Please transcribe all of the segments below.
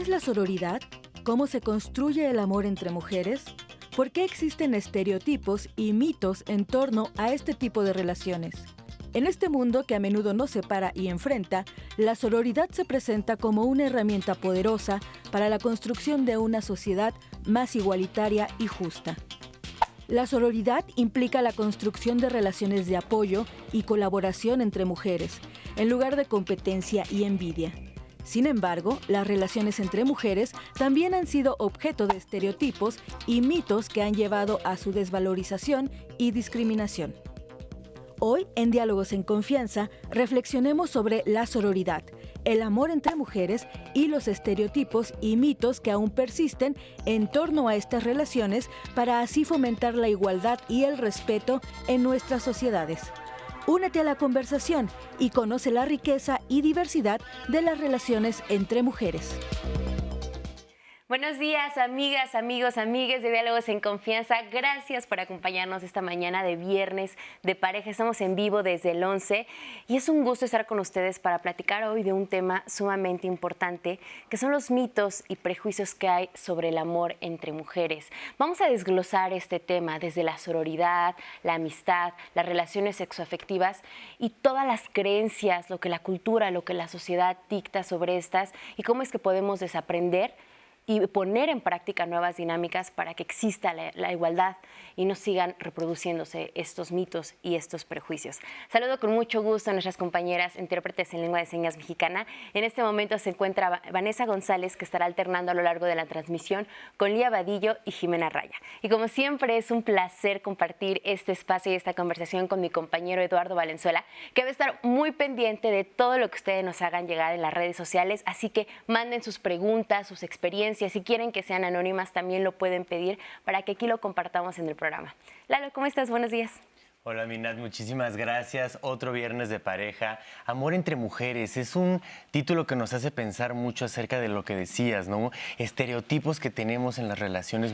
la sororidad? ¿Cómo se construye el amor entre mujeres? ¿Por qué existen estereotipos y mitos en torno a este tipo de relaciones? En este mundo que a menudo nos separa y enfrenta, la sororidad se presenta como una herramienta poderosa para la construcción de una sociedad más igualitaria y justa. La sororidad implica la construcción de relaciones de apoyo y colaboración entre mujeres, en lugar de competencia y envidia. Sin embargo, las relaciones entre mujeres también han sido objeto de estereotipos y mitos que han llevado a su desvalorización y discriminación. Hoy, en Diálogos en Confianza, reflexionemos sobre la sororidad, el amor entre mujeres y los estereotipos y mitos que aún persisten en torno a estas relaciones para así fomentar la igualdad y el respeto en nuestras sociedades. Únete a la conversación y conoce la riqueza y diversidad de las relaciones entre mujeres. Buenos días, amigas, amigos, amigues de Diálogos en Confianza. Gracias por acompañarnos esta mañana de viernes de pareja. Estamos en vivo desde el 11 y es un gusto estar con ustedes para platicar hoy de un tema sumamente importante, que son los mitos y prejuicios que hay sobre el amor entre mujeres. Vamos a desglosar este tema desde la sororidad, la amistad, las relaciones sexoafectivas y todas las creencias, lo que la cultura, lo que la sociedad dicta sobre estas y cómo es que podemos desaprender y poner en práctica nuevas dinámicas para que exista la igualdad y no sigan reproduciéndose estos mitos y estos prejuicios. Saludo con mucho gusto a nuestras compañeras intérpretes en lengua de señas mexicana. En este momento se encuentra Vanessa González, que estará alternando a lo largo de la transmisión con Lía Vadillo y Jimena Raya. Y como siempre, es un placer compartir este espacio y esta conversación con mi compañero Eduardo Valenzuela, que va a estar muy pendiente de todo lo que ustedes nos hagan llegar en las redes sociales. Así que manden sus preguntas, sus experiencias. Si quieren que sean anónimas, también lo pueden pedir para que aquí lo compartamos en el programa. Lalo, ¿cómo estás? Buenos días. Hola, Minat, muchísimas gracias. Otro viernes de pareja. Amor entre mujeres es un título que nos hace pensar mucho acerca de lo que decías, ¿no? Estereotipos que tenemos en las relaciones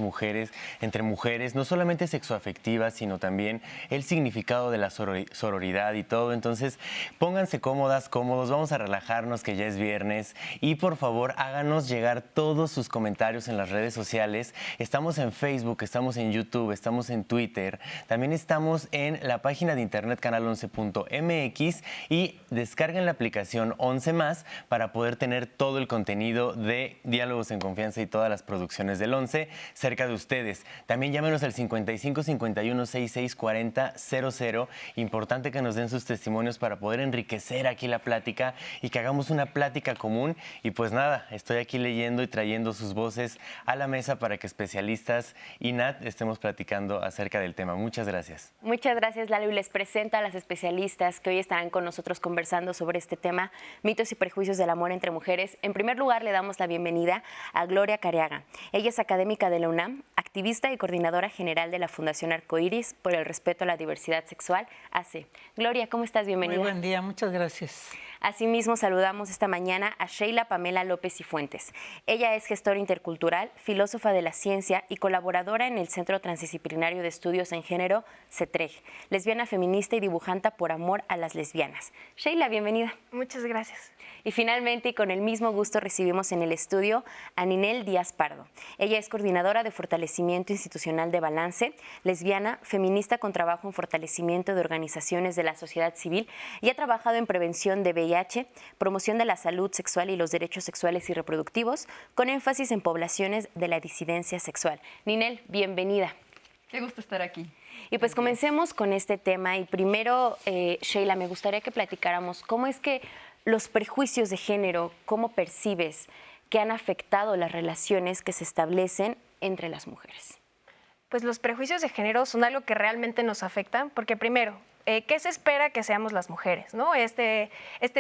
entre mujeres, no solamente sexoafectivas, sino también el significado de la sororidad y todo. Entonces, pónganse cómodas, cómodos, vamos a relajarnos que ya es viernes y por favor háganos llegar todos sus comentarios en las redes sociales. Estamos en Facebook, estamos en YouTube, estamos en Twitter, también estamos en la página de internet canal11.mx y descarguen la aplicación 11 más para poder tener todo el contenido de Diálogos en Confianza y todas las producciones del 11 cerca de ustedes. También llámenos al 55 51 66 40 00. Importante que nos den sus testimonios para poder enriquecer aquí la plática y que hagamos una plática común. Y pues nada, estoy aquí leyendo y trayendo sus voces a la mesa para que especialistas y Nat estemos platicando acerca del tema. Muchas gracias. Muchas gracias, Lalo, y les presento a las especialistas que hoy estarán con nosotros conversando sobre este tema, mitos y prejuicios del amor entre mujeres. En primer lugar, le damos la bienvenida a Gloria Careaga. Ella es académica de la UNAM, activista y coordinadora general de la Fundación Arcoíris por el respeto a la diversidad sexual, AC. Gloria, ¿cómo estás? Bienvenida. Muy buen día, muchas gracias. Asimismo, saludamos esta mañana a Sheila Pamela López y Fuentes. Ella es gestora intercultural, filósofa de la ciencia y colaboradora en el Centro Transdisciplinario de Estudios en Género, CETREG, lesbiana feminista y dibujanta por amor a las lesbianas. Sheila, bienvenida. Muchas gracias. Y finalmente, y con el mismo gusto, recibimos en el estudio a Ninel Díaz Pardo. Ella es coordinadora de fortalecimiento institucional de Balance, lesbiana, feminista con trabajo en fortalecimiento de organizaciones de la sociedad civil y ha trabajado en prevención de VIH, promoción de la salud sexual y los derechos sexuales y reproductivos, con énfasis en poblaciones de la disidencia sexual. Ninel, bienvenida. Qué gusto estar aquí. Y pues comencemos con este tema. Y primero, Sheila, me gustaría que platicáramos cómo es que los prejuicios de género, cómo percibes que han afectado las relaciones que se establecen entre las mujeres. Pues los prejuicios de género son algo que realmente nos afectan, porque primero, ¿qué se espera que seamos las mujeres? ¿No? Este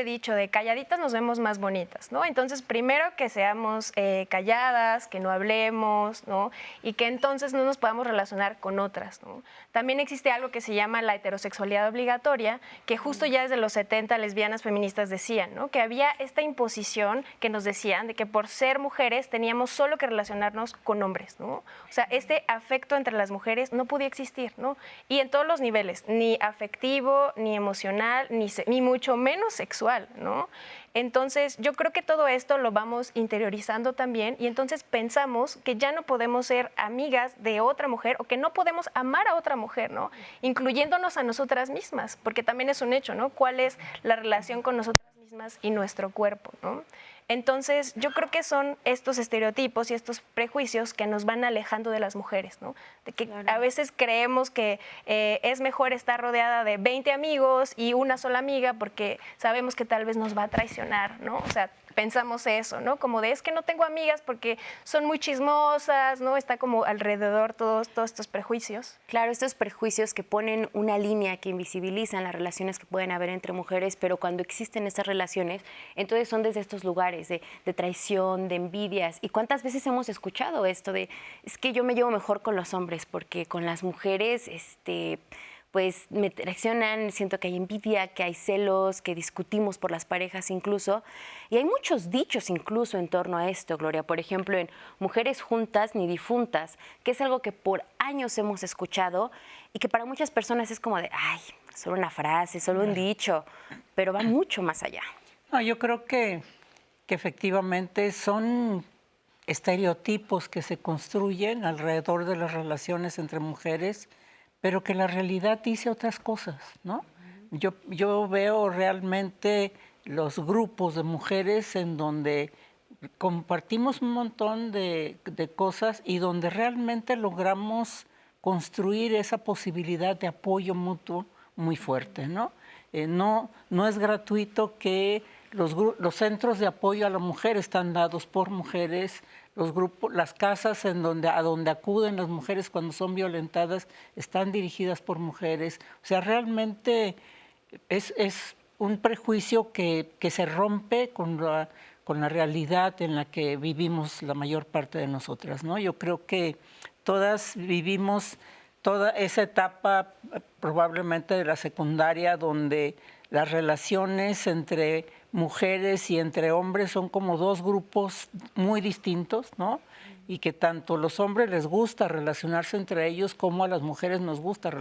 dicho de calladitas nos vemos más bonitas, ¿no? Entonces, primero que seamos calladas, que no hablemos, ¿no? Y que entonces no nos podamos relacionar con otras, ¿no? También existe algo que se llama la heterosexualidad obligatoria, que justo ya desde los 70 lesbianas feministas decían, ¿no? Que había esta imposición que nos decían de que por ser mujeres teníamos solo que relacionarnos con hombres, ¿no? O sea, este afecto entre las mujeres no podía existir, ¿no? Y en todos los niveles, ni afectivo, afectivo, ni emocional, ni mucho menos sexual, ¿no? Entonces, yo creo que todo esto lo vamos interiorizando también y entonces pensamos que ya no podemos ser amigas de otra mujer o que no podemos amar a otra mujer, ¿no? Incluyéndonos a nosotras mismas, porque también es un hecho, ¿no? ¿Cuál es la relación con nosotras mismas y nuestro cuerpo, ¿no? Entonces, yo creo que son estos estereotipos y estos prejuicios que nos van alejando de las mujeres, ¿no? De que a veces creemos que es mejor estar rodeada de 20 amigos y una sola amiga porque sabemos que tal vez nos va a traicionar, ¿no? O sea, pensamos eso, ¿no? Como de es que no tengo amigas porque son muy chismosas, ¿no? Está como alrededor todos estos prejuicios. Claro, estos prejuicios que ponen una línea que invisibilizan las relaciones que pueden haber entre mujeres, pero cuando existen estas relaciones, entonces son desde estos lugares de traición, de envidias. ¿Y cuántas veces hemos escuchado esto de, es que yo me llevo mejor con los hombres porque con las mujeres, pues me traicionan, siento que hay envidia, que hay celos, que discutimos por las parejas incluso. Y hay muchos dichos incluso en torno a esto, Gloria. Por ejemplo, en Mujeres juntas ni difuntas, que es algo que por años hemos escuchado y que para muchas personas es como de, ay, solo una frase, solo un dicho, pero va mucho más allá. No, yo creo que efectivamente son estereotipos que se construyen alrededor de las relaciones entre mujeres, pero que la realidad dice otras cosas, ¿no? Yo veo realmente los grupos de mujeres en donde compartimos un montón de cosas y donde realmente logramos construir esa posibilidad de apoyo mutuo muy fuerte, ¿no? No es gratuito que los centros de apoyo a la mujer están dados por mujeres, los grupos, las casas a donde acuden las mujeres cuando son violentadas están dirigidas por mujeres. O sea, realmente es un prejuicio que se rompe con la realidad en la que vivimos la mayor parte de nosotras, ¿no? Yo creo que todas vivimos toda esa etapa probablemente de la secundaria donde las relaciones entre mujeres y entre hombres son como dos grupos muy distintos, ¿no? Y que tanto a los hombres les gusta relacionarse entre ellos como a las mujeres nos gusta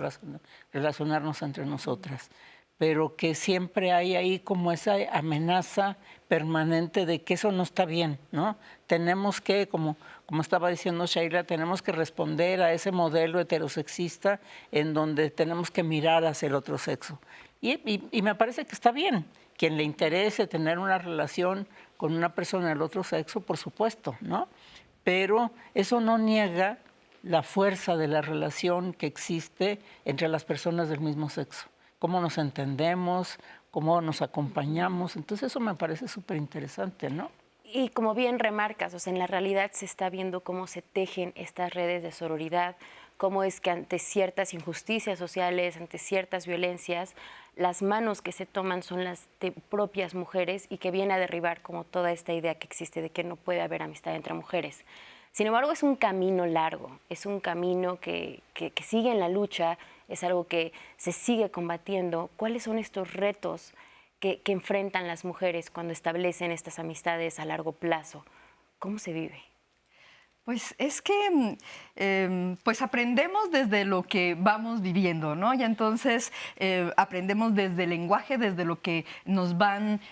relacionarnos entre nosotras. Pero que siempre hay ahí como esa amenaza permanente de que eso no está bien, ¿no? Tenemos que, como estaba diciendo Sheila, tenemos que responder a ese modelo heterosexista en donde tenemos que mirar hacia el otro sexo. Y me parece que está bien. Quien le interese tener una relación con una persona del otro sexo, por supuesto, ¿no? Pero eso no niega la fuerza de la relación que existe entre las personas del mismo sexo. Cómo nos entendemos, cómo nos acompañamos. Entonces eso me parece súper interesante, ¿no? Y como bien remarcas, o sea, en la realidad se está viendo cómo se tejen estas redes de sororidad, cómo es que ante ciertas injusticias sociales, ante ciertas violencias, las manos que se toman son las de propias mujeres y que viene a derribar como toda esta idea que existe de que no puede haber amistad entre mujeres. Sin embargo, es un camino largo, es un camino que sigue en la lucha, es algo que se sigue combatiendo. ¿Cuáles son estos retos que enfrentan las mujeres cuando establecen estas amistades a largo plazo? ¿Cómo se vive? Pues es que pues aprendemos desde lo que vamos viviendo, ¿no? Y entonces aprendemos desde el lenguaje, desde lo que nos van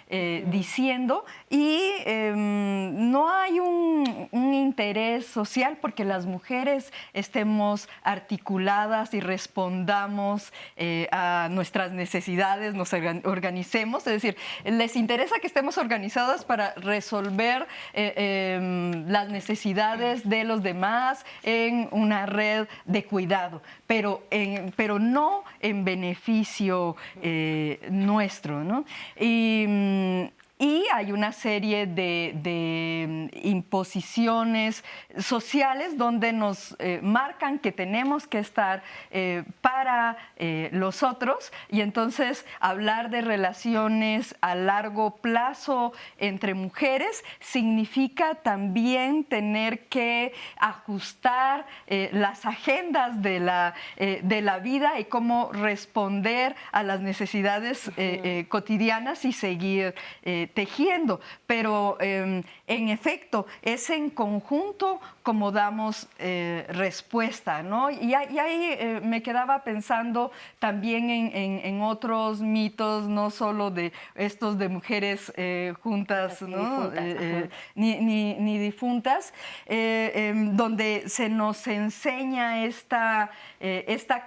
diciendo y no hay un interés social porque las mujeres estemos articuladas y respondamos a nuestras necesidades, nos organicemos, es decir, les interesa que estemos organizadas para resolver las necesidades de los demás en una red de cuidado, pero no en beneficio nuestro, ¿no? Y hay una serie de imposiciones sociales donde nos marcan que tenemos que estar para los otros y entonces hablar de relaciones a largo plazo entre mujeres significa también tener que ajustar las agendas de la vida y cómo responder a las necesidades cotidianas y seguir tejiendo, pero en efecto es en conjunto como damos respuesta, ¿no? Y ahí me quedaba pensando también en otros mitos, no solo de estos de mujeres juntas, ¿no? Ni difuntas, donde se nos enseña esta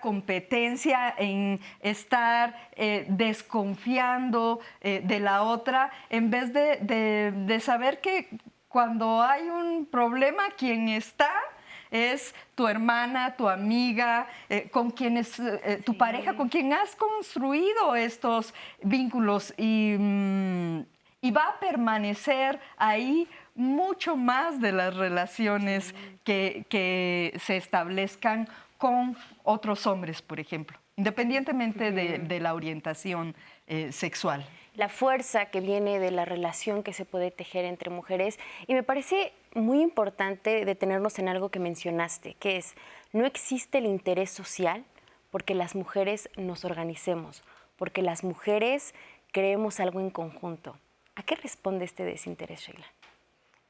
competencia en estar desconfiando de la otra, en vez de saber que cuando hay un problema, quien está es tu hermana, tu amiga, con quienes, tu pareja, con quien has construido estos vínculos y va a permanecer ahí mucho más de las relaciones que se establezcan con otros hombres, por ejemplo, independientemente de la orientación sexual. La fuerza que viene de la relación que se puede tejer entre mujeres. Y me parece muy importante detenernos en algo que mencionaste, que es, no existe el interés social porque las mujeres nos organicemos, porque las mujeres creemos algo en conjunto. ¿A qué responde este desinterés, Sheila?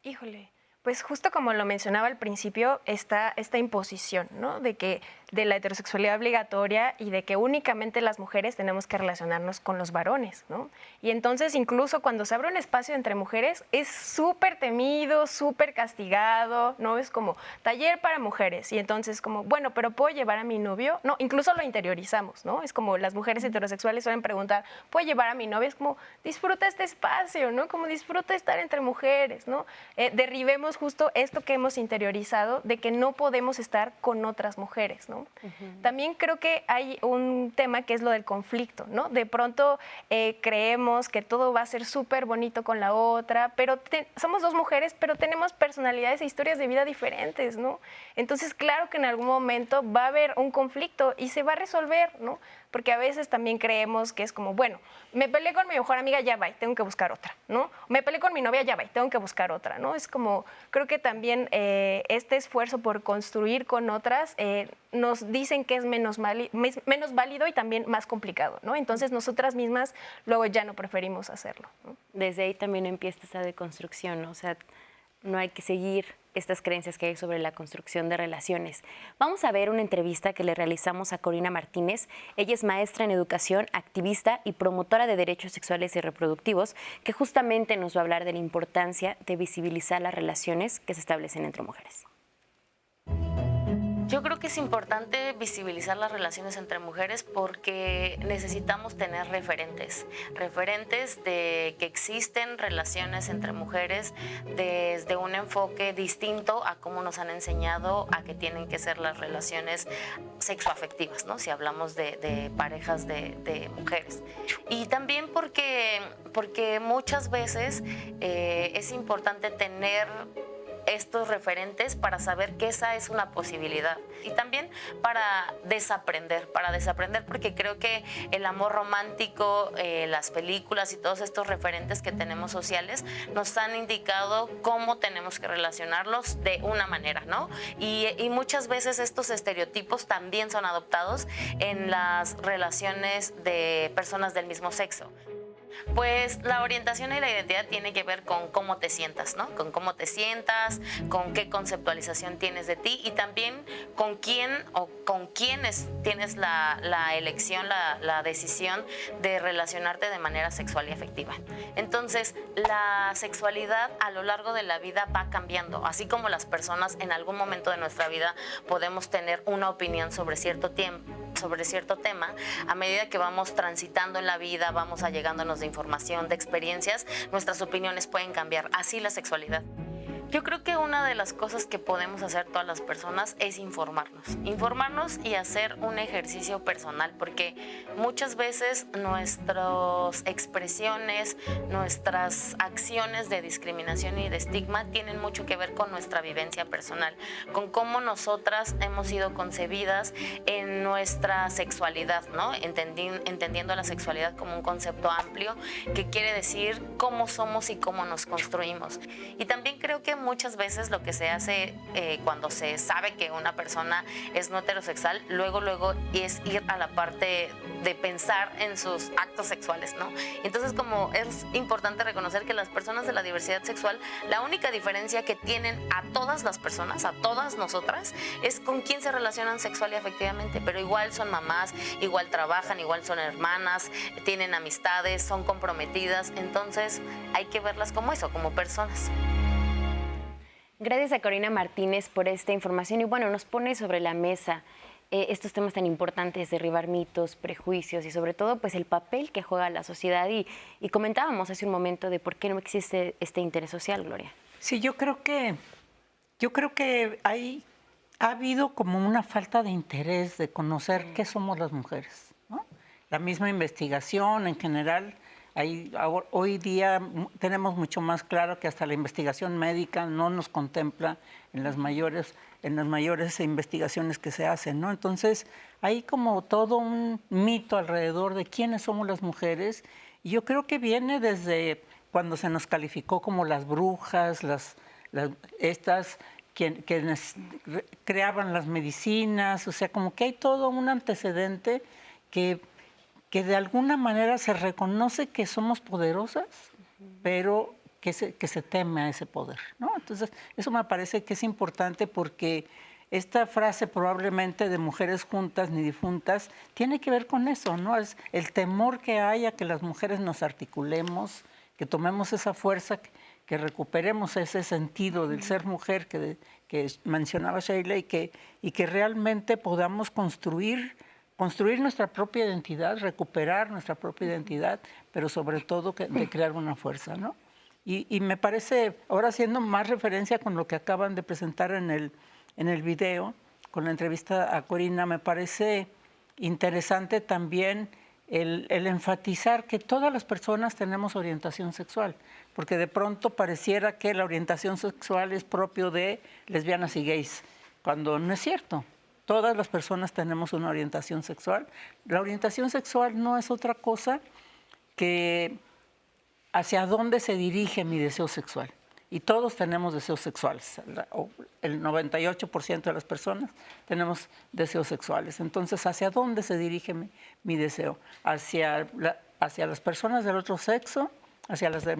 Híjole, pues justo como lo mencionaba al principio, está esta imposición, ¿no? De la heterosexualidad obligatoria y de que únicamente las mujeres tenemos que relacionarnos con los varones, ¿no? Y entonces incluso cuando se abre un espacio entre mujeres es súper temido, súper castigado, ¿no? Es como taller para mujeres y entonces como, bueno, pero ¿puedo llevar a mi novio? No, incluso lo interiorizamos, ¿no? Es como las mujeres heterosexuales suelen preguntar, ¿puedo llevar a mi novio? Es como, disfruta este espacio, ¿no? Como disfruta estar entre mujeres, ¿no? Derribemos justo esto que hemos interiorizado de que no podemos estar con otras mujeres, ¿no? También creo que hay un tema que es lo del conflicto, ¿no? De pronto creemos que todo va a ser súper bonito con la otra, pero somos dos mujeres, pero tenemos personalidades e historias de vida diferentes, ¿no? Entonces, claro que en algún momento va a haber un conflicto y se va a resolver, ¿no? Porque a veces también creemos que es como, bueno, me peleé con mi mejor amiga, ya va, tengo que buscar otra, ¿no? Me peleé con mi novia, ya va, tengo que buscar otra, ¿no? Es como, creo que también este esfuerzo por construir con otras nos dicen que es menos válido y también más complicado, ¿no? Entonces nosotras mismas luego ya no preferimos hacerlo, ¿no? Desde ahí también empieza esa deconstrucción, ¿no? O sea, no hay que seguir estas creencias que hay sobre la construcción de relaciones. Vamos a ver una entrevista que le realizamos a Corina Martínez. Ella es maestra en educación, activista y promotora de derechos sexuales y reproductivos, que justamente nos va a hablar de la importancia de visibilizar las relaciones que se establecen entre mujeres. Yo creo que es importante visibilizar las relaciones entre mujeres porque necesitamos tener referentes de que existen relaciones entre mujeres desde un enfoque distinto a cómo nos han enseñado a que tienen que ser las relaciones sexoafectivas, ¿no? Si hablamos de parejas de mujeres. Y también porque muchas veces es importante tener estos referentes para saber que esa es una posibilidad y también para desaprender porque creo que el amor romántico, las películas y todos estos referentes que tenemos sociales nos han indicado cómo tenemos que relacionarlos de una manera, ¿no? Y muchas veces estos estereotipos también son adoptados en las relaciones de personas del mismo sexo. Pues la orientación y la identidad tiene que ver con cómo te sientas, ¿no? Con cómo te sientas, con qué conceptualización tienes de ti y también con quién o con quiénes tienes la elección, la decisión de relacionarte de manera sexual y afectiva. Entonces, la sexualidad a lo largo de la vida va cambiando, así como las personas en algún momento de nuestra vida podemos tener una opinión sobre cierto tema, a medida que vamos transitando en la vida, vamos allegándonos de información, de experiencias, nuestras opiniones pueden cambiar. Así la sexualidad. Yo creo que una de las cosas que podemos hacer todas las personas es informarnos y hacer un ejercicio personal, porque muchas veces nuestras expresiones, nuestras acciones de discriminación y de estigma tienen mucho que ver con nuestra vivencia personal, con cómo nosotras hemos sido concebidas en nuestra sexualidad, ¿no? Entendiendo la sexualidad como un concepto amplio que quiere decir cómo somos y cómo nos construimos. Y también creo que muchas veces lo que se hace cuando se sabe que una persona es no heterosexual, luego es ir a la parte de pensar en sus actos sexuales, ¿no? Entonces, como es importante reconocer que las personas de la diversidad sexual, la única diferencia que tienen a todas las personas, a todas nosotras, es con quién se relacionan sexual y afectivamente, pero igual son mamás, igual trabajan, igual son hermanas, tienen amistades, son comprometidas, entonces hay que verlas como eso, como personas. Gracias a Corina Martínez por esta información y bueno, nos pone sobre la mesa estos temas tan importantes, derribar mitos, prejuicios y sobre todo pues el papel que juega la sociedad y comentábamos hace un momento de por qué no existe este interés social, Gloria. Sí, yo creo que ha habido como una falta de interés de conocer qué somos las mujeres, ¿no? La misma investigación en general, hoy día tenemos mucho más claro que hasta la investigación médica no nos contempla en las mayores investigaciones que se hacen, ¿no? Entonces, hay como todo un mito alrededor de quiénes somos las mujeres y yo creo que viene desde cuando se nos calificó como las brujas, quienes creaban las medicinas, o sea, como que hay todo un antecedente que de alguna manera se reconoce que somos poderosas, pero que se teme a ese poder, ¿no? Entonces, eso me parece que es importante porque esta frase probablemente de mujeres juntas ni difuntas tiene que ver con eso, ¿no? Es el temor que hay a que las mujeres nos articulemos, que tomemos esa fuerza, que recuperemos ese sentido del ser mujer que mencionaba Sheila y que realmente podamos construir nuestra propia identidad, recuperar nuestra propia identidad, pero sobre todo de crear una fuerza, ¿no? Y me parece, ahora haciendo más referencia con lo que acaban de presentar en el video, con la entrevista a Corina, me parece interesante también el enfatizar que todas las personas tenemos orientación sexual, porque de pronto pareciera que la orientación sexual es propio de lesbianas y gays, cuando no es cierto. Todas las personas tenemos una orientación sexual. La orientación sexual no es otra cosa que hacia dónde se dirige mi deseo sexual. Y todos tenemos deseos sexuales. El 98% de las personas tenemos deseos sexuales. Entonces, ¿hacia dónde se dirige mi deseo? ¿Hacia las personas del otro sexo? ¿Hacia las del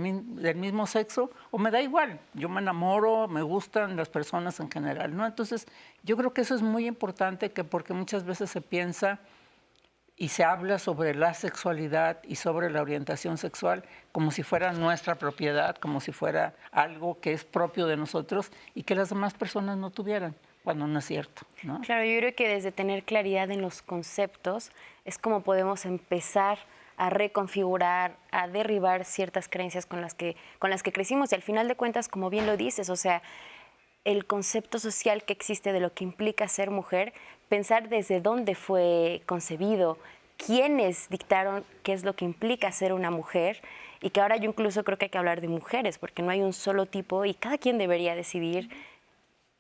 mismo sexo? ¿O me da igual? Yo me enamoro, me gustan las personas en general, ¿no? Entonces, yo creo que eso es muy importante porque muchas veces se piensa y se habla sobre la sexualidad y sobre la orientación sexual como si fuera nuestra propiedad, como si fuera algo que es propio de nosotros y que las demás personas no tuvieran, cuando no es cierto, ¿no? Claro, yo creo que desde tener claridad en los conceptos es como podemos empezar a reconfigurar, a derribar ciertas creencias con las que crecimos y al final de cuentas, como bien lo dices, o sea, el concepto social que existe de lo que implica ser mujer, pensar desde dónde fue concebido, quiénes dictaron qué es lo que implica ser una mujer y que ahora yo incluso creo que hay que hablar de mujeres porque no hay un solo tipo y cada quien debería decidir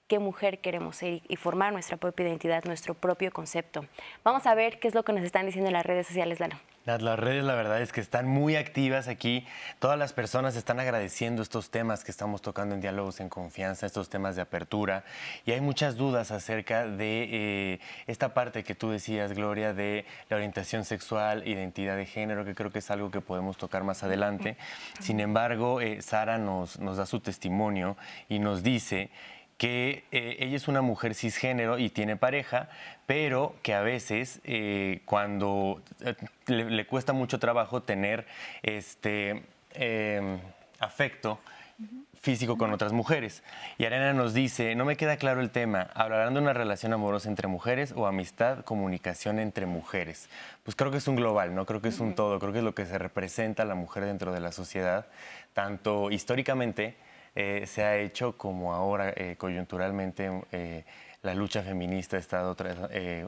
qué mujer queremos ser y formar nuestra propia identidad, nuestro propio concepto. Vamos a ver qué es lo que nos están diciendo en las redes sociales, Lalo. Las redes, la verdad es que están muy activas aquí. Todas las personas están agradeciendo estos temas que estamos tocando en Diálogos en Confianza, estos temas de apertura. Y hay muchas dudas acerca de esta parte que tú decías, Gloria, de la orientación sexual, identidad de género, que creo que es algo que podemos tocar más adelante. Sin embargo, Sara nos da su testimonio y nos dice que ella es una mujer cisgénero y tiene pareja, pero que a veces cuando le cuesta mucho trabajo tener afecto físico con otras mujeres. Y Arena nos dice, no me queda claro el tema, ¿hablarán de una relación amorosa entre mujeres o amistad, comunicación entre mujeres? Pues creo que es un global, ¿no? Creo que es un todo, creo que es lo que se representa a la mujer dentro de la sociedad, tanto históricamente se ha hecho como ahora coyunturalmente la lucha feminista ha estado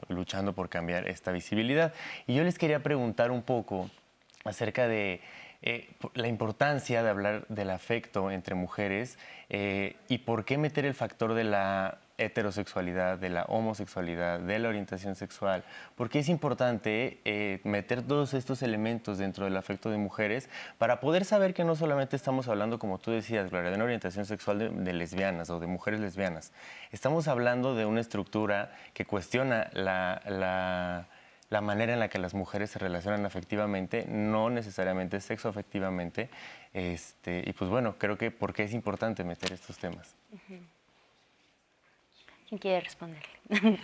luchando por cambiar esta visibilidad. Y yo les quería preguntar un poco acerca de la importancia de hablar del afecto entre mujeres y por qué meter el factor de la heterosexualidad, de la homosexualidad, de la orientación sexual, porque es importante meter todos estos elementos dentro del afecto de mujeres para poder saber que no solamente estamos hablando, como tú decías, Gloria, de una orientación sexual de lesbianas o de mujeres lesbianas. Estamos hablando de una estructura que cuestiona la manera en la que las mujeres se relacionan afectivamente, no necesariamente sexoafectivamente. Y pues bueno, creo que porque es importante meter estos temas. ¿Quién quiere responderle?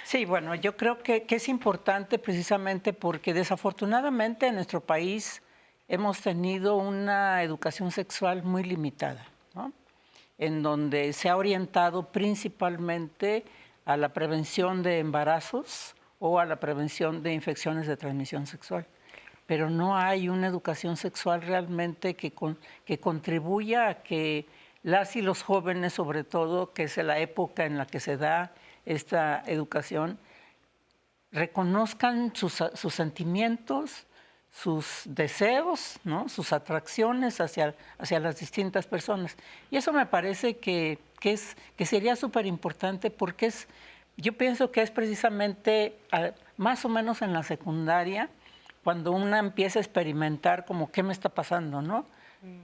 Sí, bueno, yo creo que es importante precisamente porque desafortunadamente en nuestro país hemos tenido una educación sexual muy limitada, ¿no? En donde se ha orientado principalmente a la prevención de embarazos o a la prevención de infecciones de transmisión sexual. Pero no hay una educación sexual realmente que contribuya a que las y los jóvenes, sobre todo, que es la época en la que se da esta educación, reconozcan sus sentimientos, sus deseos, ¿no? Sus atracciones hacia las distintas personas. Y eso me parece que sería súper importante porque yo pienso que es precisamente más o menos en la secundaria cuando una empieza a experimentar como qué me está pasando, ¿no?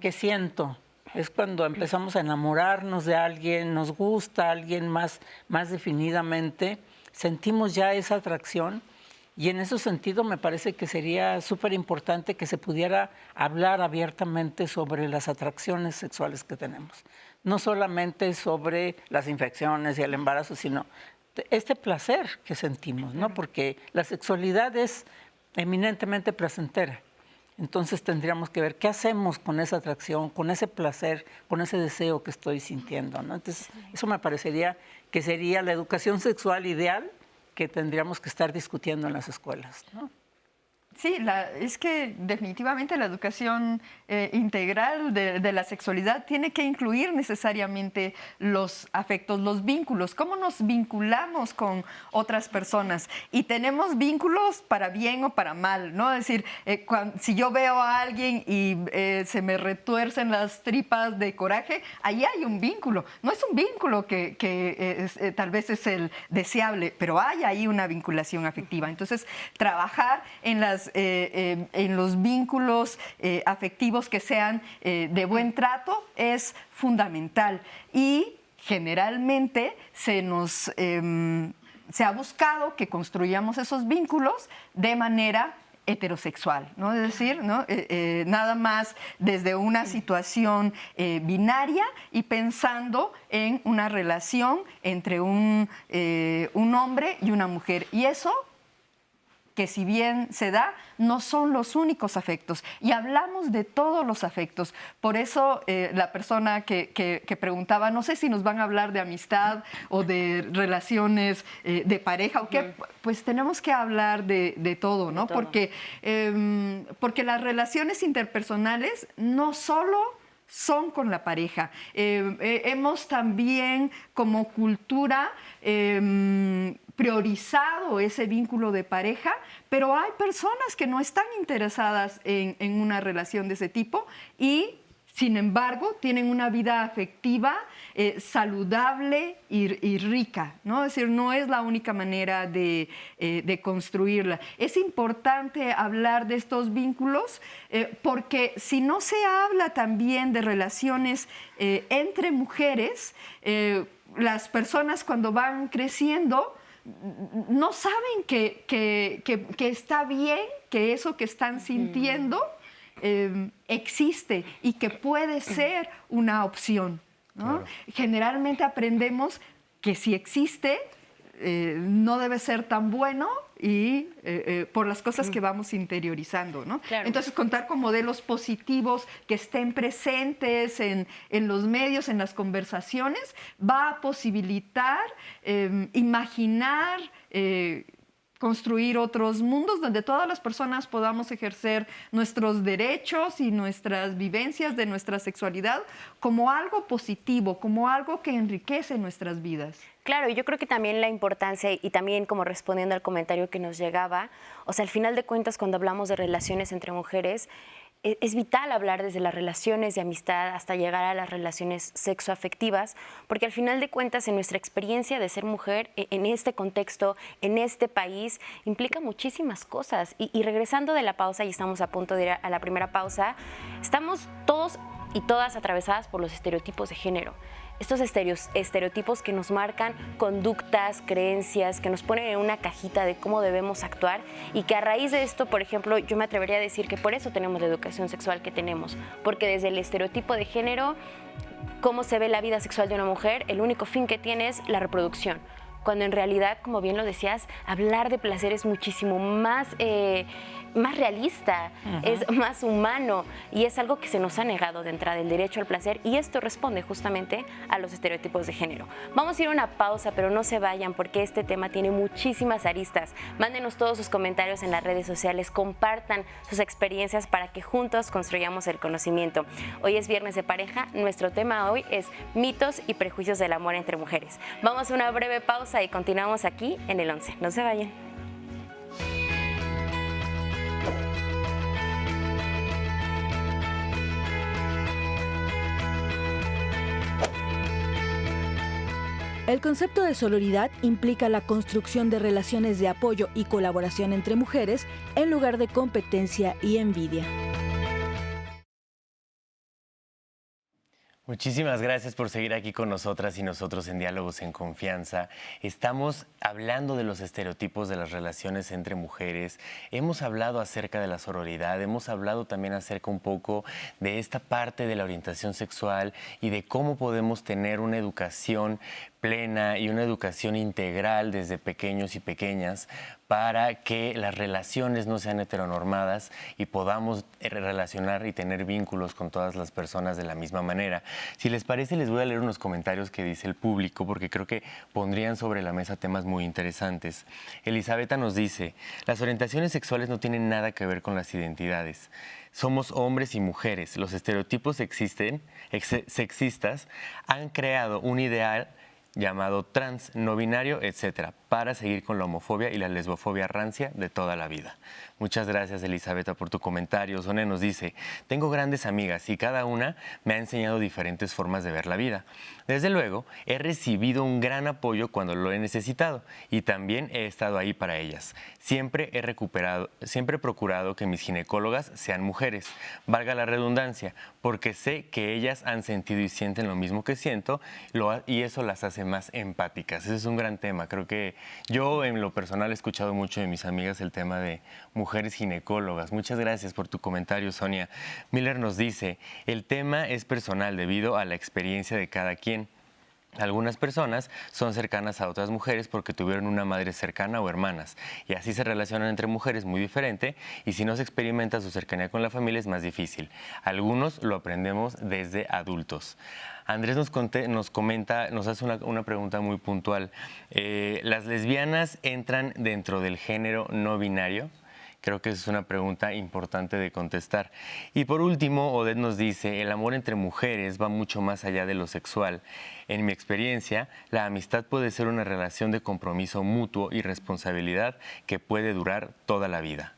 ¿Qué siento? Es cuando empezamos a enamorarnos de alguien, nos gusta alguien más definidamente, sentimos ya esa atracción y en ese sentido me parece que sería súper importante que se pudiera hablar abiertamente sobre las atracciones sexuales que tenemos. No solamente sobre las infecciones y el embarazo, sino este placer que sentimos, ¿no? Porque la sexualidad es eminentemente placentera. Entonces tendríamos que ver qué hacemos con esa atracción, con ese placer, con ese deseo que estoy sintiendo, ¿no? Entonces, eso me parecería que sería la educación sexual ideal que tendríamos que estar discutiendo en las escuelas, ¿no? Sí, es que definitivamente la educación integral de la sexualidad tiene que incluir necesariamente los afectos, los vínculos, cómo nos vinculamos con otras personas. Y tenemos vínculos para bien o para mal, ¿no? Es decir, si yo veo a alguien y se me retuercen las tripas de coraje, ahí hay un vínculo. No es un vínculo que tal vez es el deseable, pero hay ahí una vinculación afectiva. Entonces, trabajar en los vínculos afectivos que sean de buen trato es fundamental y generalmente se ha buscado que construyamos esos vínculos de manera heterosexual, ¿no? Es decir, ¿no? Nada más desde una situación binaria y pensando en una relación entre un hombre y una mujer. Y eso, que si bien se da, no son los únicos afectos. Y hablamos de todos los afectos. Por eso la persona que preguntaba, no sé si nos van a hablar de amistad o de relaciones de pareja o qué, pues tenemos que hablar de todo, ¿no? Porque las relaciones interpersonales no solo son con la pareja. Hemos también como cultura priorizado ese vínculo de pareja, pero hay personas que no están interesadas en una relación de ese tipo y, sin embargo, tienen una vida afectiva saludable y rica, ¿no? Es decir, no es la única manera de construirla. Es importante hablar de estos vínculos porque si no se habla también de relaciones entre mujeres, las personas cuando van creciendo no saben que está bien, que eso que están sintiendo existe y que puede ser una opción, ¿no? Claro. Generalmente aprendemos que si existe, no debe ser tan bueno y por las cosas que vamos interiorizando, ¿no? Claro. Entonces, contar con modelos positivos que estén presentes en los medios, en las conversaciones, va a posibilitar imaginar, construir otros mundos donde todas las personas podamos ejercer nuestros derechos y nuestras vivencias de nuestra sexualidad como algo positivo, como algo que enriquece nuestras vidas. Claro, yo creo que también la importancia, y también como respondiendo al comentario que nos llegaba, o sea, al final de cuentas, cuando hablamos de relaciones entre mujeres, es vital hablar desde las relaciones de amistad hasta llegar a las relaciones sexoafectivas, porque al final de cuentas en nuestra experiencia de ser mujer en este contexto, en este país, implica muchísimas cosas. Y regresando de la pausa, y estamos a punto de ir a la primera pausa, estamos todos y todas atravesadas por los estereotipos de género. Estos estereotipos que nos marcan conductas, creencias, que nos ponen en una cajita de cómo debemos actuar y que a raíz de esto, por ejemplo, yo me atrevería a decir que por eso tenemos la educación sexual que tenemos, porque desde el estereotipo de género, cómo se ve la vida sexual de una mujer, el único fin que tiene es la reproducción. Cuando en realidad, como bien lo decías, hablar de placer es muchísimo más realista, es más humano y es algo que se nos ha negado de entrada, el derecho al placer, y esto responde justamente a los estereotipos de género. Vamos a ir a una pausa, pero no se vayan porque este tema tiene muchísimas aristas. Mándenos todos sus comentarios en las redes sociales, compartan sus experiencias para que juntos construyamos el conocimiento. Hoy es Viernes de Pareja, nuestro tema hoy es mitos y prejuicios del amor entre mujeres. Vamos a una breve pausa y continuamos aquí en el 11. No se vayan. El concepto de sororidad implica la construcción de relaciones de apoyo y colaboración entre mujeres en lugar de competencia y envidia. Muchísimas gracias por seguir aquí con nosotras y nosotros en Diálogos en Confianza. Estamos hablando de los estereotipos de las relaciones entre mujeres. Hemos hablado acerca de la sororidad, hemos hablado también acerca un poco de esta parte de la orientación sexual y de cómo podemos tener una educación plena y una educación integral desde pequeños y pequeñas para que las relaciones no sean heteronormadas y podamos relacionar y tener vínculos con todas las personas de la misma manera. Si les parece, les voy a leer unos comentarios que dice el público porque creo que pondrían sobre la mesa temas muy interesantes. Elizabeth nos dice, las orientaciones sexuales no tienen nada que ver con las identidades. Somos hombres y mujeres. Los estereotipos sexistas han creado un ideal llamado trans, no binario, etcétera, para seguir con la homofobia y la lesbofobia rancia de toda la vida. Muchas gracias, Elizabeth, por tu comentario. Sonia nos dice, tengo grandes amigas y cada una me ha enseñado diferentes formas de ver la vida. Desde luego, he recibido un gran apoyo cuando lo he necesitado y también he estado ahí para ellas. Siempre he procurado que mis ginecólogas sean mujeres, valga la redundancia, porque sé que ellas han sentido y sienten lo mismo que siento y eso las hace más empáticas. Ese es un gran tema. Creo que yo en lo personal he escuchado mucho de mis amigas el tema de mujeres ginecólogas. Muchas gracias por tu comentario, Sonia. Miller nos dice, el tema es personal debido a la experiencia de cada quien. Algunas personas son cercanas a otras mujeres porque tuvieron una madre cercana o hermanas y así se relacionan entre mujeres muy diferente y si no se experimenta su cercanía con la familia es más difícil. Algunos lo aprendemos desde adultos. Andrés nos comenta, nos hace una pregunta muy puntual. ¿Las lesbianas entran dentro del género no binario? Creo que es una pregunta importante de contestar. Y por último, Odette nos dice, el amor entre mujeres va mucho más allá de lo sexual. En mi experiencia, la amistad puede ser una relación de compromiso mutuo y responsabilidad que puede durar toda la vida.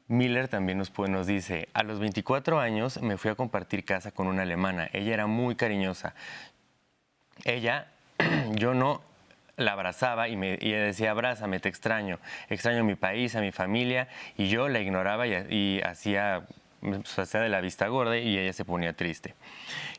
Miller también nos dice, a los 24 años me fui a compartir casa con una alemana. Ella era muy cariñosa. Yo no la abrazaba y ella decía, abrázame, te extraño a mi país, a mi familia, y yo la ignoraba y hacía de la vista gorda y ella se ponía triste.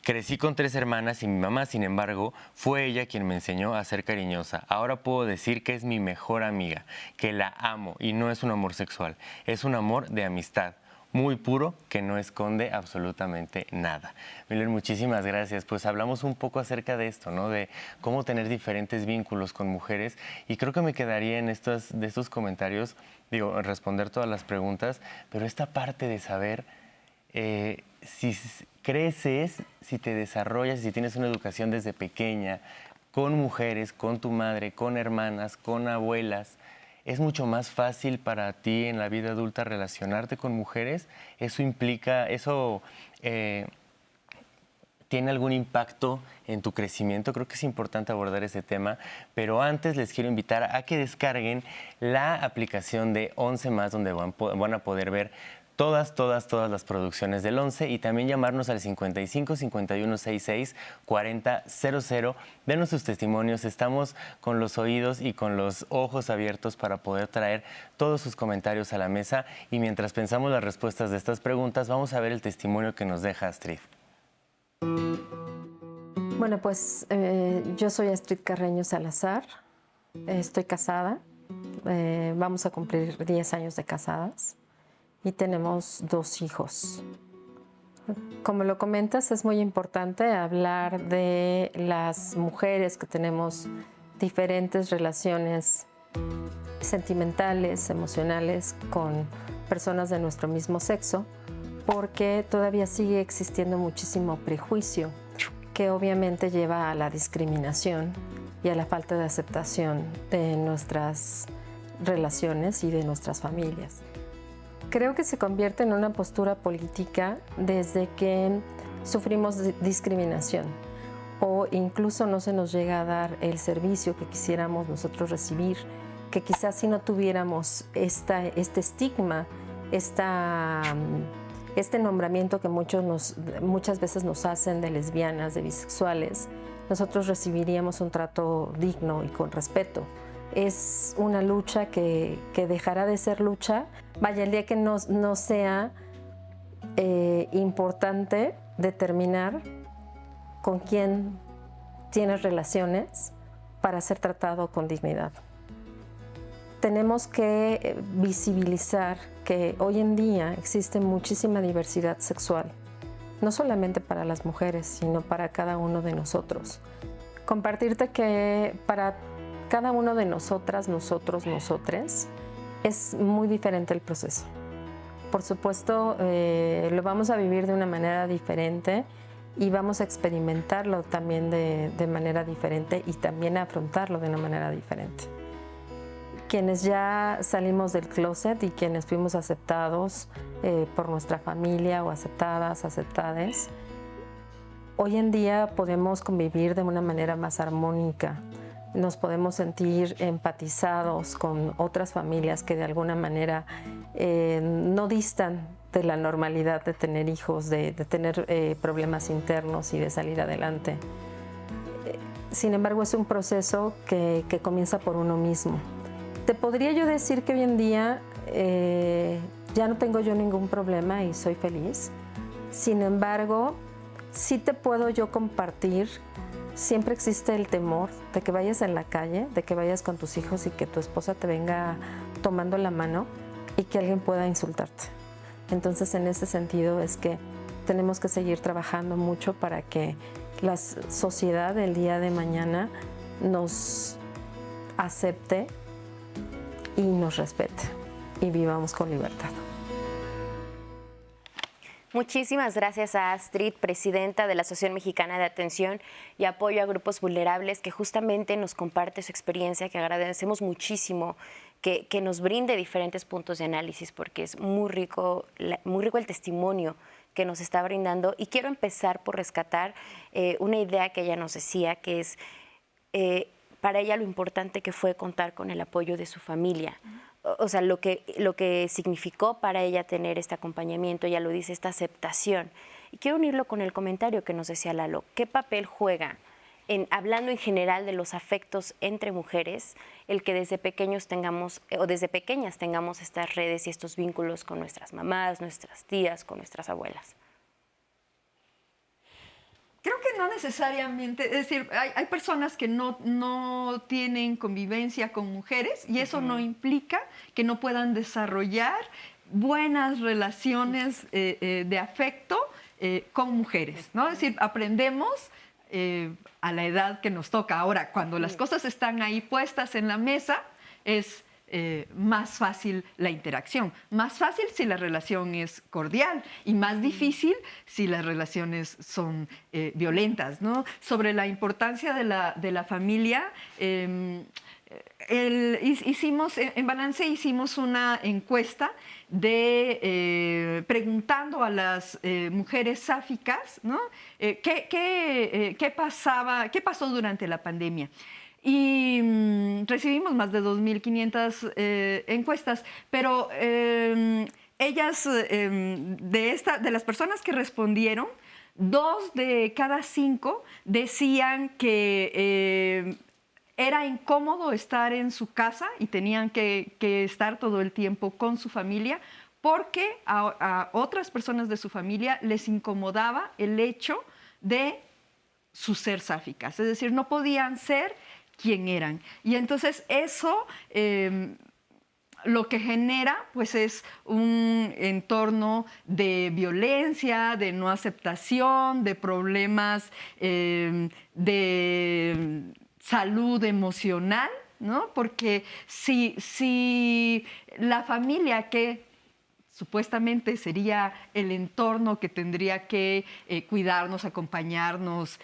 Crecí con 3 hermanas y mi mamá, sin embargo, fue ella quien me enseñó a ser cariñosa. Ahora puedo decir que es mi mejor amiga, que la amo y no es un amor sexual, es un amor de amistad. Muy puro, que no esconde absolutamente nada. Miller, muchísimas gracias. Pues hablamos un poco acerca de esto, ¿no? De cómo tener diferentes vínculos con mujeres y creo que me quedaría de estos comentarios, responder todas las preguntas, pero esta parte de saber si creces, si te desarrollas, si tienes una educación desde pequeña, con mujeres, con tu madre, con hermanas, con abuelas, ¿es mucho más fácil para ti en la vida adulta relacionarte con mujeres? ¿Eso tiene algún impacto en tu crecimiento? Creo que es importante abordar ese tema, pero antes les quiero invitar a que descarguen la aplicación de 11 Más, donde van a poder ver todas las producciones del 11 y también llamarnos al 55 51 66 40 00. Denos sus testimonios, estamos con los oídos y con los ojos abiertos para poder traer todos sus comentarios a la mesa, y mientras pensamos las respuestas de estas preguntas, vamos a ver el testimonio que nos deja Astrid. Bueno, pues yo soy Astrid Carreño Salazar, estoy casada, vamos a cumplir 10 años de casadas y tenemos 2 hijos. Como lo comentas, es muy importante hablar de las mujeres que tenemos diferentes relaciones sentimentales, emocionales con personas de nuestro mismo sexo, porque todavía sigue existiendo muchísimo prejuicio que obviamente lleva a la discriminación y a la falta de aceptación de nuestras relaciones y de nuestras familias. Creo que se convierte en una postura política desde que sufrimos discriminación o incluso no se nos llega a dar el servicio que quisiéramos nosotros recibir, que quizás si no tuviéramos este estigma, este nombramiento que muchas veces nos hacen de lesbianas, de bisexuales, nosotros recibiríamos un trato digno y con respeto. Es una lucha que dejará de ser lucha. Vaya, el día que no sea importante determinar con quién tienes relaciones para ser tratado con dignidad. Tenemos que visibilizar que hoy en día existe muchísima diversidad sexual, no solamente para las mujeres, sino para cada uno de nosotros. Compartirte que para cada uno de nosotras, nosotros, nosotres, es muy diferente el proceso. Por supuesto, lo vamos a vivir de una manera diferente y vamos a experimentarlo también de manera diferente y también a afrontarlo de una manera diferente. Quienes ya salimos del closet y quienes fuimos aceptados por nuestra familia o aceptades, hoy en día podemos convivir de una manera más armónica. Nos podemos sentir empatizados con otras familias que de alguna manera no distan de la normalidad de tener hijos, de tener problemas internos y de salir adelante. Sin embargo, es un proceso que comienza por uno mismo. Te podría yo decir que hoy en día ya no tengo yo ningún problema y soy feliz. Sin embargo, sí te puedo yo compartir, siempre existe el temor de que vayas en la calle, de que vayas con tus hijos y que tu esposa te venga tomando la mano y que alguien pueda insultarte. Entonces, en ese sentido es que tenemos que seguir trabajando mucho para que la sociedad el día de mañana nos acepte y nos respete y vivamos con libertad. Muchísimas gracias a Astrid, presidenta de la Asociación Mexicana de Atención y Apoyo a Grupos Vulnerables, que justamente nos comparte su experiencia, que agradecemos muchísimo que nos brinde diferentes puntos de análisis, porque es muy rico el testimonio que nos está brindando. Y quiero empezar por rescatar una idea que ella nos decía, que es para ella lo importante que fue contar con el apoyo de su familia. O sea, lo que significó para ella tener este acompañamiento, ella lo dice, esta aceptación. Y quiero unirlo con el comentario que nos decía Lalo. ¿Qué papel juega, hablando en general de los afectos entre mujeres, el que desde pequeños tengamos, o desde pequeñas tengamos estas redes y estos vínculos con nuestras mamás, nuestras tías, con nuestras abuelas? Creo que no necesariamente, es decir, hay personas que no tienen convivencia con mujeres y eso no implica que no puedan desarrollar buenas relaciones de afecto con mujeres, ¿no? Es decir, aprendemos a la edad que nos toca. Ahora, cuando las cosas están ahí puestas en la mesa, es más fácil la interacción. Más fácil si la relación es cordial y más difícil si las relaciones son violentas, ¿no? Sobre la importancia de la familia, en Balance hicimos una encuesta preguntando a las mujeres sáficas, ¿no? ¿Qué pasó durante la pandemia? Y recibimos más de 2.500 encuestas, pero ellas, de las personas que respondieron, 2 de cada 5 decían que era incómodo estar en su casa y tenían que estar todo el tiempo con su familia, porque a otras personas de su familia les incomodaba el hecho de su ser sáficas, es decir, no podían ser quien eran. Y entonces eso lo que genera pues es un entorno de violencia, de no aceptación, de problemas de salud emocional, ¿no? Porque si la familia que supuestamente sería el entorno que tendría que cuidarnos, acompañarnos,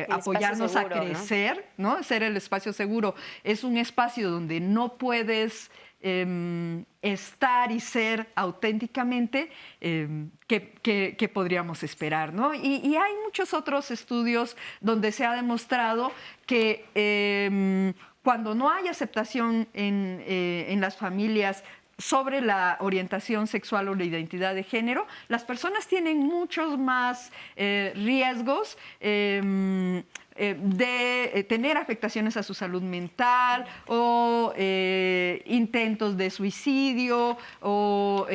apoyarnos seguro, a crecer, ¿no? Ser el espacio seguro. Es un espacio donde no puedes estar y ser auténticamente, ¿qué podríamos esperar, ¿no? Y hay muchos otros estudios donde se ha demostrado que cuando no hay aceptación en las familias sobre la orientación sexual o la identidad de género, las personas tienen muchos más riesgos de tener afectaciones a su salud mental o intentos de suicidio o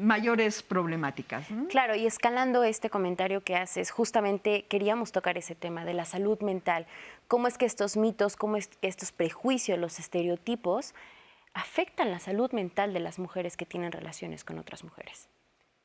mayores problemáticas. Claro, y escalando este comentario que haces, justamente queríamos tocar ese tema de la salud mental. ¿Cómo es que estos mitos, cómo es que estos prejuicios, los estereotipos afectan la salud mental de las mujeres que tienen relaciones con otras mujeres?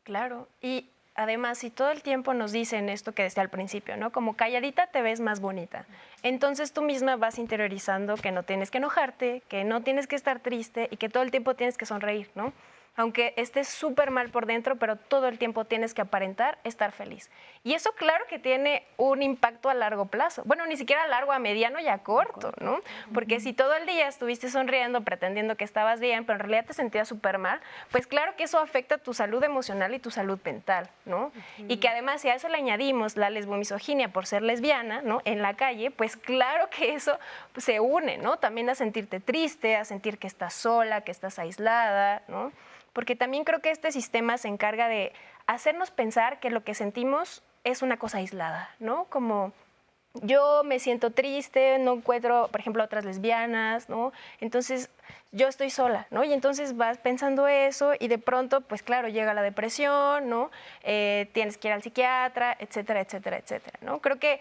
Claro, y además, si todo el tiempo nos dicen esto que decía al principio, ¿no? Como calladita te ves más bonita. Entonces tú misma vas interiorizando que no tienes que enojarte, que no tienes que estar triste y que todo el tiempo tienes que sonreír, ¿no? Aunque estés súper mal por dentro, pero todo el tiempo tienes que aparentar estar feliz. Y eso claro que tiene un impacto a largo plazo. Bueno, ni siquiera a largo, a mediano y a corto, ¿no? Porque si todo el día estuviste sonriendo, pretendiendo que estabas bien, pero en realidad te sentías súper mal, pues claro que eso afecta tu salud emocional y tu salud mental, ¿no? Y que además si a eso le añadimos la lesbomisoginia por ser lesbiana, ¿no? En la calle, pues claro que eso se une, ¿no? También a sentirte triste, a sentir que estás sola, que estás aislada, ¿no? Porque también creo que este sistema se encarga de hacernos pensar que lo que sentimos es una cosa aislada, ¿no? Como yo me siento triste, no encuentro, por ejemplo, otras lesbianas, ¿no? Entonces yo estoy sola, ¿no? Y entonces vas pensando eso y de pronto, pues claro, llega la depresión, ¿no? Tienes que ir al psiquiatra, etcétera, etcétera, etcétera, ¿no? Creo que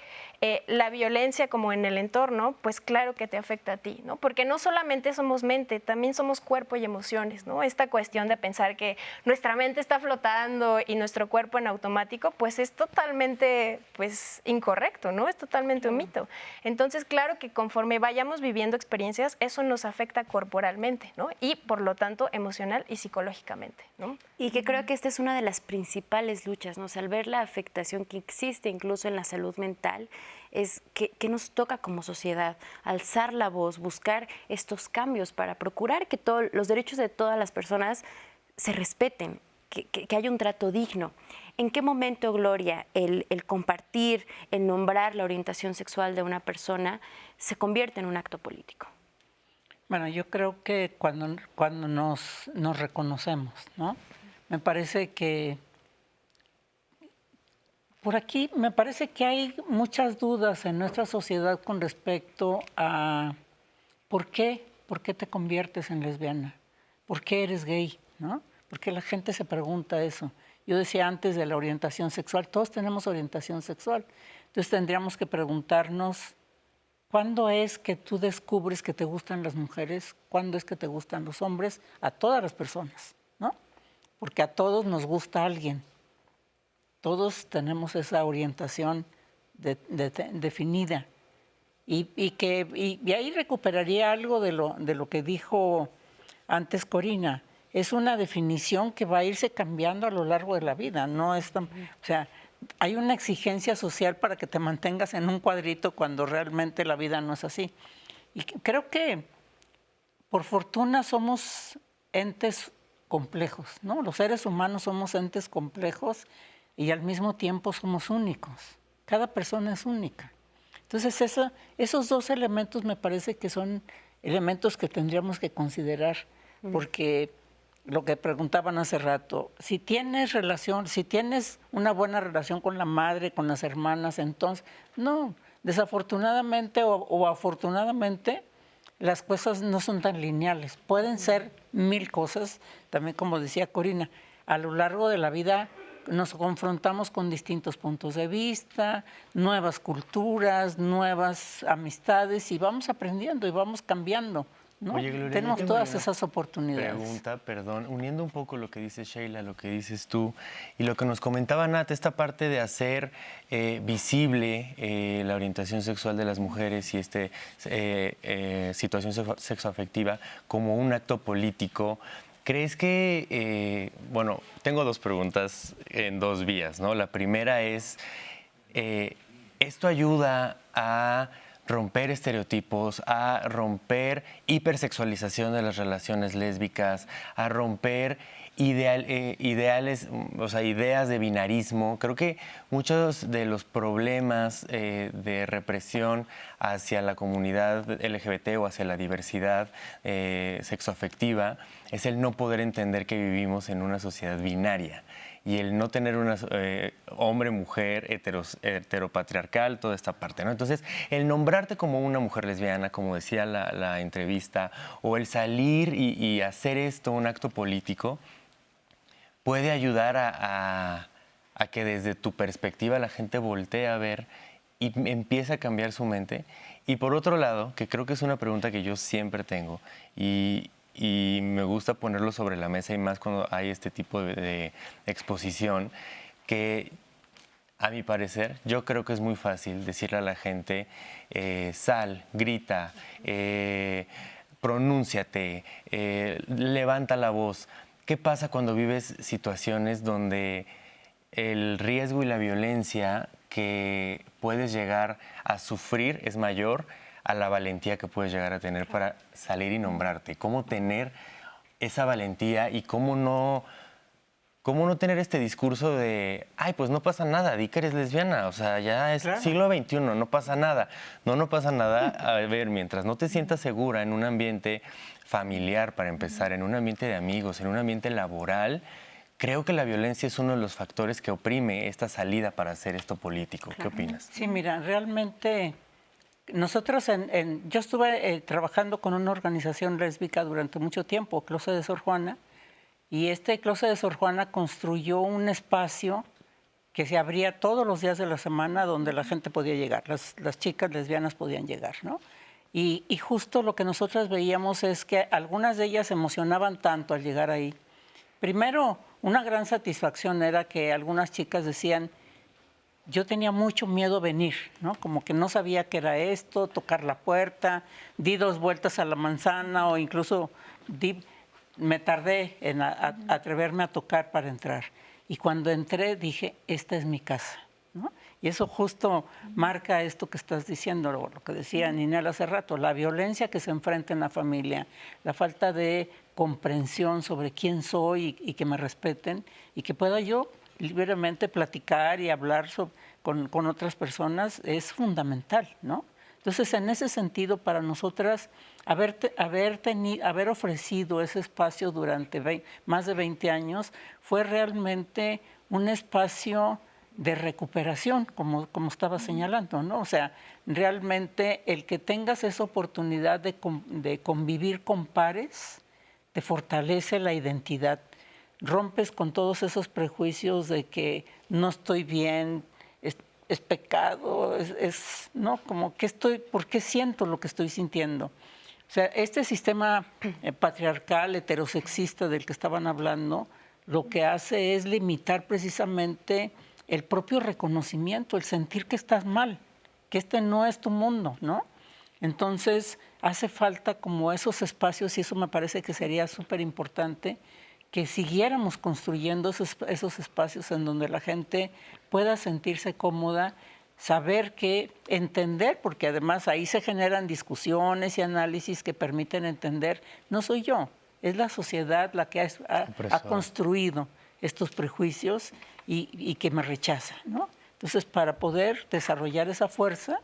la violencia como en el entorno, pues claro que te afecta a ti, ¿no? Porque no solamente somos mente, también somos cuerpo y emociones, ¿no? Esta cuestión de pensar que nuestra mente está flotando y nuestro cuerpo en automático, pues es totalmente, pues, incorrecto, ¿no? Es totalmente un mito. Entonces, claro que conforme vayamos viviendo experiencias, eso nos afecta corporalmente, ¿no? Y por lo tanto emocional y psicológicamente, ¿no? Y que creo que esta es una de las principales luchas, ¿no? O sea, al ver la afectación que existe incluso en la salud mental, es que nos toca como sociedad alzar la voz, buscar estos cambios para procurar que los derechos de todas las personas se respeten, que haya un trato digno. ¿En qué momento, Gloria, el compartir, el nombrar la orientación sexual de una persona se convierte en un acto político? Bueno, yo creo que cuando nos reconocemos, ¿no? Me parece que por aquí me parece que hay muchas dudas en nuestra sociedad con respecto a por qué te conviertes en lesbiana, por qué eres gay, ¿no? Porque la gente se pregunta eso. Yo decía antes de la orientación sexual, todos tenemos orientación sexual, entonces tendríamos que preguntarnos ¿cuándo es que tú descubres que te gustan las mujeres? ¿Cuándo es que te gustan los hombres? A todas las personas, ¿no? Porque a todos nos gusta alguien. Todos tenemos esa orientación definida. Y ahí recuperaría algo de lo que dijo antes Corina. Es una definición que va a irse cambiando a lo largo de la vida. No es tan, o sea, hay una exigencia social para que te mantengas en un cuadrito cuando realmente la vida no es así. Y creo que, por fortuna, somos entes complejos, ¿no? Los seres humanos somos entes complejos y al mismo tiempo somos únicos. Cada persona es única. Entonces, esos dos elementos me parece que son elementos que tendríamos que considerar, porque lo que preguntaban hace rato, si tienes una buena relación con la madre, con las hermanas, entonces, no, desafortunadamente o afortunadamente, las cosas no son tan lineales. Pueden ser 1000 cosas, también como decía Corina, a lo largo de la vida nos confrontamos con distintos puntos de vista, nuevas culturas, nuevas amistades y vamos aprendiendo y vamos cambiando, ¿no? Oye, Gloria, tenemos yo tengo todas una esas oportunidades. Pregunta, perdón, uniendo un poco lo que dice Sheila, lo que dices tú y lo que nos comentaba Nat, esta parte de hacer visible la orientación sexual de las mujeres y situación sexoafectiva como un acto político. ¿Crees que, bueno, tengo 2 preguntas en 2 vías, ¿no? La primera es, ¿esto ayuda a romper estereotipos, a romper hipersexualización de las relaciones lésbicas, a romper ideales, o sea, ideas de binarismo? Creo que muchos de los problemas de represión hacia la comunidad LGBT o hacia la diversidad sexoafectiva es el no poder entender que vivimos en una sociedad binaria y el no tener una hombre, mujer, heteropatriarcal, toda esta parte, ¿no? Entonces, el nombrarte como una mujer lesbiana, como decía la entrevista, o el salir y hacer esto un acto político, puede ayudar a que desde tu perspectiva la gente voltee a ver y empiece a cambiar su mente. Y por otro lado, que creo que es una pregunta que yo siempre tengo y me gusta ponerlo sobre la mesa y más cuando hay este tipo de exposición, que a mi parecer yo creo que es muy fácil decirle a la gente sal, grita, pronúnciate, levanta la voz. ¿Qué pasa cuando vives situaciones donde el riesgo y la violencia que puedes llegar a sufrir es mayor a la valentía que puedes llegar a tener para salir y nombrarte? ¿Cómo tener esa valentía y cómo no tener este discurso de, ay, pues no pasa nada, di que eres lesbiana, o sea, ya es siglo XXI, no pasa nada. No pasa nada. A ver, mientras no te sientas segura en un ambiente familiar, para empezar, en un ambiente de amigos, en un ambiente laboral, creo que la violencia es uno de los factores que oprime esta salida para hacer esto político. ¿Qué opinas? Sí, mira, realmente nosotros yo estuve trabajando con una organización lésbica durante mucho tiempo, Closet de Sor Juana, y este Closet de Sor Juana construyó un espacio que se abría todos los días de la semana donde la gente podía llegar, las chicas lesbianas podían llegar, ¿no? Y justo lo que nosotros veíamos es que algunas de ellas se emocionaban tanto al llegar ahí. Primero, una gran satisfacción era que algunas chicas decían, yo tenía mucho miedo venir, ¿no? Como que no sabía qué era esto, tocar la puerta, di 2 vueltas a la manzana o incluso me tardé en atreverme a tocar para entrar. Y cuando entré dije, esta es mi casa, ¿no? Y eso justo marca esto que estás diciendo, lo que decía Ninel hace rato, la violencia que se enfrenta en la familia, la falta de comprensión sobre quién soy y que me respeten y que pueda yo libremente platicar y hablar con otras personas es fundamental, ¿no? Entonces, en ese sentido, para nosotras, haber ofrecido ese espacio durante más de 20 años fue realmente un espacio de recuperación, como estaba señalando, ¿no? O sea, realmente el que tengas esa oportunidad de convivir con pares te fortalece la identidad. Rompes con todos esos prejuicios de que no estoy bien, es pecado, ¿no? Como que ¿por qué siento lo que estoy sintiendo? O sea, este sistema patriarcal, heterosexista del que estaban hablando, lo que hace es limitar precisamente el propio reconocimiento, el sentir que estás mal, que este no es tu mundo, ¿no? Entonces, hace falta como esos espacios, y eso me parece que sería súper importante, que siguiéramos construyendo esos espacios en donde la gente pueda sentirse cómoda, saber que entender, porque además ahí se generan discusiones y análisis que permiten entender, no soy yo, es la sociedad la que ha construido estos prejuicios y que me rechaza, ¿no? Entonces, para poder desarrollar esa fuerza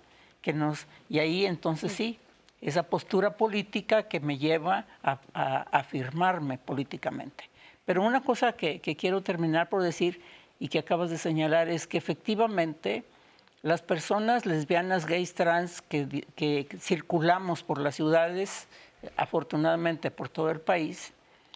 y ahí entonces sí, esa postura política que me lleva a afirmarme políticamente. Pero una cosa que quiero terminar por decir y que acabas de señalar es que efectivamente las personas lesbianas, gays, trans que circulamos por las ciudades, afortunadamente por todo el país,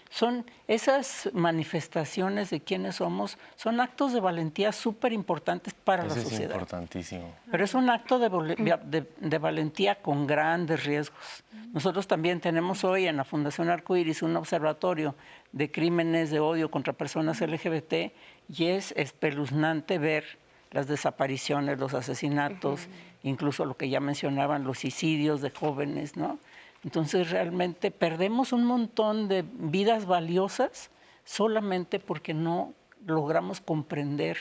son esas manifestaciones de quienes somos, son actos de valentía súper importantes para la sociedad. Es importantísimo. Pero es un acto de valentía con grandes riesgos. Nosotros también tenemos hoy en la Fundación Arcoíris un observatorio de crímenes de odio contra personas LGBT y es espeluznante ver las desapariciones, los asesinatos, incluso lo que ya mencionaban, los suicidios de jóvenes, ¿no? Entonces realmente perdemos un montón de vidas valiosas solamente porque no logramos comprender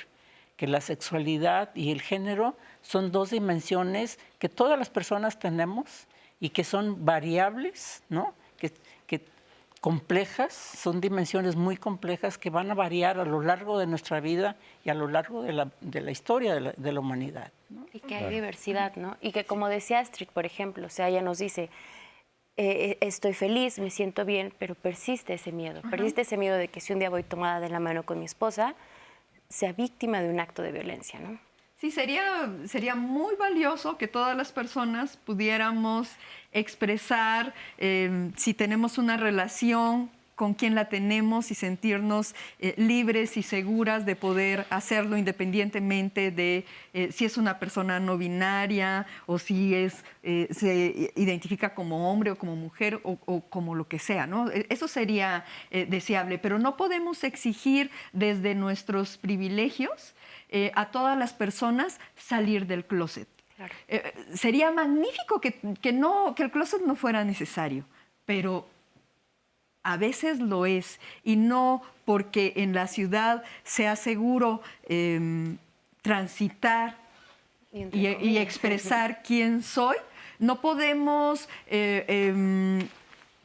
que la sexualidad y el género son dos dimensiones que todas las personas tenemos y que son variables, ¿no? Que complejas, son dimensiones muy complejas que van a variar a lo largo de nuestra vida y a lo largo de la historia de la humanidad, ¿no? Y que hay diversidad, ¿no? Y que como decía Astrid, por ejemplo, o sea, ella nos dice, estoy feliz, me siento bien, pero persiste ese miedo. Persiste ese miedo de que si un día voy tomada de la mano con mi esposa, sea víctima de un acto de violencia, ¿no? Sí, sería muy valioso que todas las personas pudiéramos expresar si tenemos una relación, con quién la tenemos y sentirnos libres y seguras de poder hacerlo independientemente de si es una persona no binaria o si se identifica como hombre o como mujer o como lo que sea, ¿no? Eso sería deseable, pero no podemos exigir desde nuestros privilegios a todas las personas salir del closet. Claro. Sería magnífico que el closet no fuera necesario, pero a veces lo es, y no porque en la ciudad sea seguro transitar y expresar quién soy, no podemos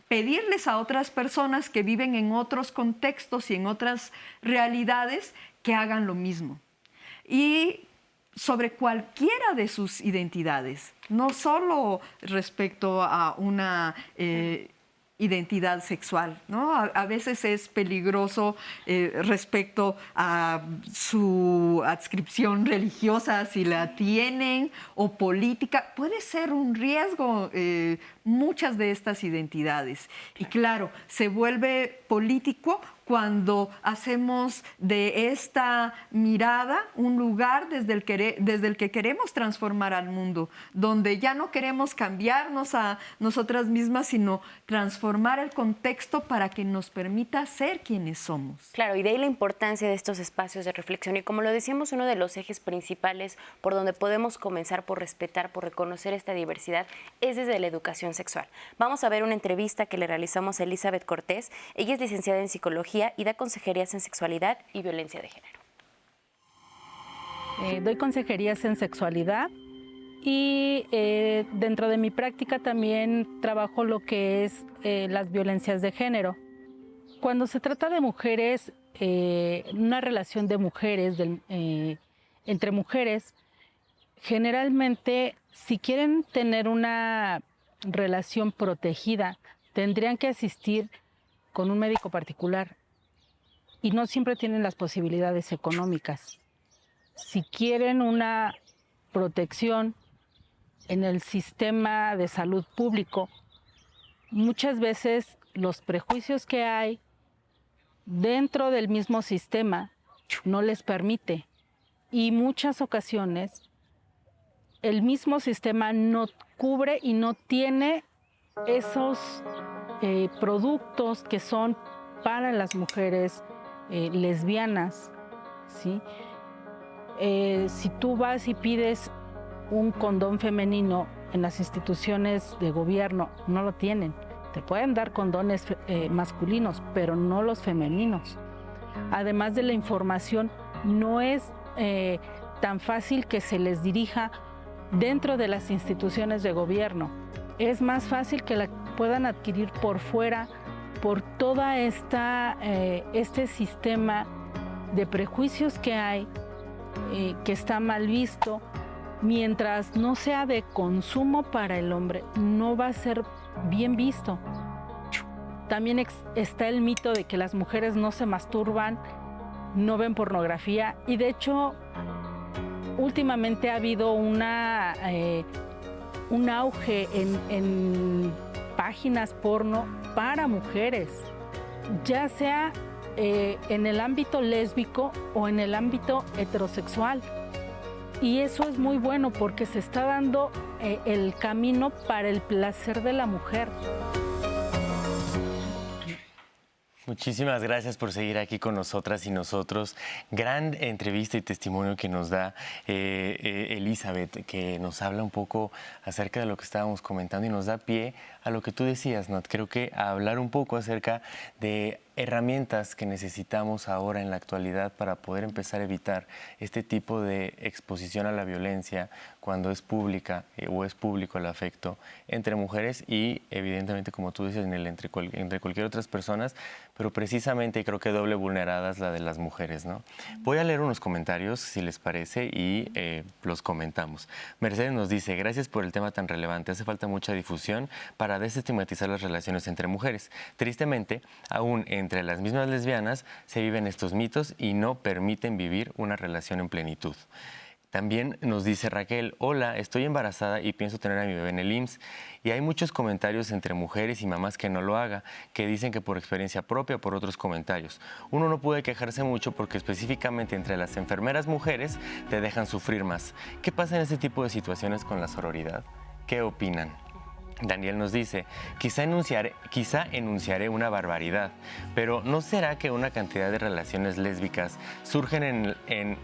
pedirles a otras personas que viven en otros contextos y en otras realidades que hagan lo mismo. Y sobre cualquiera de sus identidades, no solo respecto a una identidad sexual, ¿no? A veces es peligroso respecto a su adscripción religiosa, si la tienen, o política. Puede ser un riesgo muchas de estas identidades. Y claro, se vuelve político cuando hacemos de esta mirada un lugar desde el que queremos transformar al mundo, donde ya no queremos cambiarnos a nosotras mismas, sino transformar el contexto para que nos permita ser quienes somos. Claro, y de ahí la importancia de estos espacios de reflexión. Y como lo decíamos, uno de los ejes principales por donde podemos comenzar por respetar, por reconocer esta diversidad, es desde la educación sexual. Vamos a ver una entrevista que le realizamos a Elizabeth Cortés. Ella es licenciada en psicología y da consejerías en sexualidad y violencia de género. Doy consejerías en sexualidad y dentro de mi práctica también trabajo lo que es las violencias de género. Cuando se trata de mujeres, una relación de mujeres, entre mujeres, generalmente si quieren tener una relación protegida, tendrían que asistir con un médico particular y no siempre tienen las posibilidades económicas. Si quieren una protección en el sistema de salud público, muchas veces los prejuicios que hay dentro del mismo sistema no les permite, y muchas ocasiones el mismo sistema no cubre y no tiene esos productos que son para las mujeres lesbianas, ¿sí? Si tú vas y pides un condón femenino en las instituciones de gobierno, no lo tienen. Te pueden dar condones masculinos, pero no los femeninos. Además de la información, no es tan fácil que se les dirija dentro de las instituciones de gobierno. Es más fácil que la puedan adquirir por fuera, por toda este sistema de prejuicios que hay, que está mal visto. Mientras no sea de consumo para el hombre, no va a ser bien visto. También está el mito de que las mujeres no se masturban, no ven pornografía y de hecho últimamente ha habido un auge en páginas porno para mujeres, ya sea en el ámbito lésbico o en el ámbito heterosexual. Y eso es muy bueno porque se está dando el camino para el placer de la mujer. Muchísimas gracias por seguir aquí con nosotras y nosotros. Gran entrevista y testimonio que nos da Elizabeth, que nos habla un poco acerca de lo que estábamos comentando y nos da pie a lo que tú decías, Nat. Creo que a hablar un poco acerca de herramientas que necesitamos ahora en la actualidad para poder empezar a evitar este tipo de exposición a la violencia cuando es pública o es público el afecto entre mujeres y evidentemente, como tú dices, entre cualquier otras personas, pero precisamente creo que doble vulneradas la de las mujeres, ¿no? Voy a leer unos comentarios, si les parece, y los comentamos. Mercedes nos dice, gracias por el tema tan relevante, hace falta mucha difusión para desestigmatizar las relaciones entre mujeres. Tristemente, aún entre las mismas lesbianas se viven estos mitos y no permiten vivir una relación en plenitud. También nos dice Raquel, hola, estoy embarazada y pienso tener a mi bebé en el IMSS. Y hay muchos comentarios entre mujeres y mamás que no lo haga, que dicen que por experiencia propia, por otros comentarios. Uno no puede quejarse mucho porque específicamente entre las enfermeras mujeres te dejan sufrir más. ¿Qué pasa en este tipo de situaciones con la sororidad? ¿Qué opinan? Daniel nos dice, quizá enunciaré una barbaridad, pero ¿no será que una cantidad de relaciones lésbicas surgen en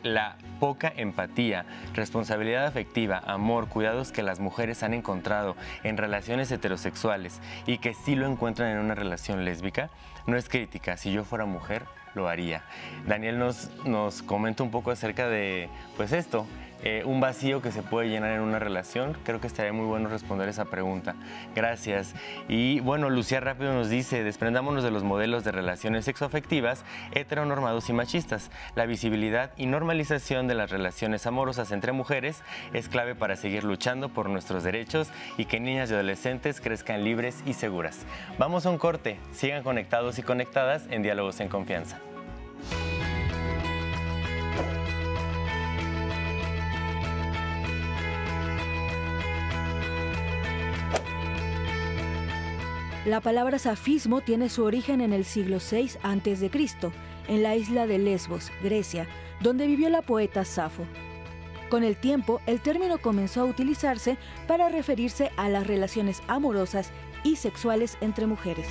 la poca empatía, responsabilidad afectiva, amor, cuidados que las mujeres han encontrado en relaciones heterosexuales y que sí lo encuentran en una relación lésbica? No es crítica, si yo fuera mujer, lo haría. Daniel nos comenta un poco acerca de, pues esto, un vacío que se puede llenar en una relación. Creo que estaría muy bueno responder esa pregunta. Gracias. Y bueno, Lucía Rápido nos dice, desprendámonos de los modelos de relaciones sexoafectivas, heteronormados y machistas. La visibilidad y normalización de las relaciones amorosas entre mujeres es clave para seguir luchando por nuestros derechos y que niñas y adolescentes crezcan libres y seguras. Vamos a un corte. Sigan conectados y conectadas en Diálogos en Confianza. La palabra safismo tiene su origen en el siglo VI a.C., en la isla de Lesbos, Grecia, donde vivió la poeta Safo. Con el tiempo, el término comenzó a utilizarse para referirse a las relaciones amorosas y sexuales entre mujeres.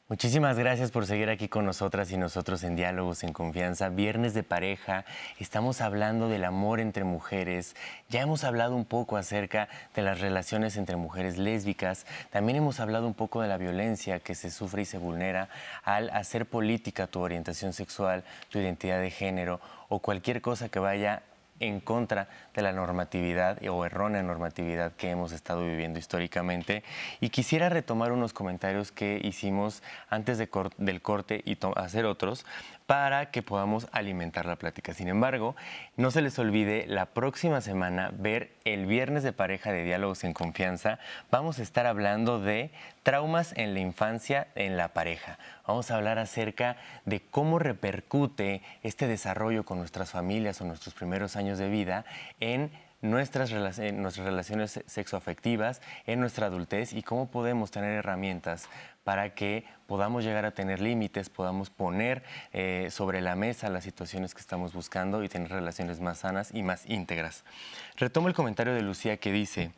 Muchísimas gracias por seguir aquí con nosotras y nosotros en Diálogos en Confianza. Viernes de pareja, estamos hablando del amor entre mujeres. Ya hemos hablado un poco acerca de las relaciones entre mujeres lésbicas. También hemos hablado un poco de la violencia que se sufre y se vulnera al hacer política tu orientación sexual, tu identidad de género o cualquier cosa que vaya en contra de la normatividad o errónea normatividad que hemos estado viviendo históricamente. Y quisiera retomar unos comentarios que hicimos antes del corte y hacer otros para que podamos alimentar la plática. Sin embargo, no se les olvide la próxima semana ver el Viernes de Pareja de Diálogos en Confianza. Vamos a estar hablando de traumas en la infancia en la pareja. Vamos a hablar acerca de cómo repercute este desarrollo con nuestras familias o nuestros primeros años de vida en nuestras relaciones sexoafectivas, en nuestra adultez y cómo podemos tener herramientas para que podamos llegar a tener límites, podamos poner sobre la mesa las situaciones que estamos buscando y tener relaciones más sanas y más íntegras. Retomo el comentario de Lucía que dice,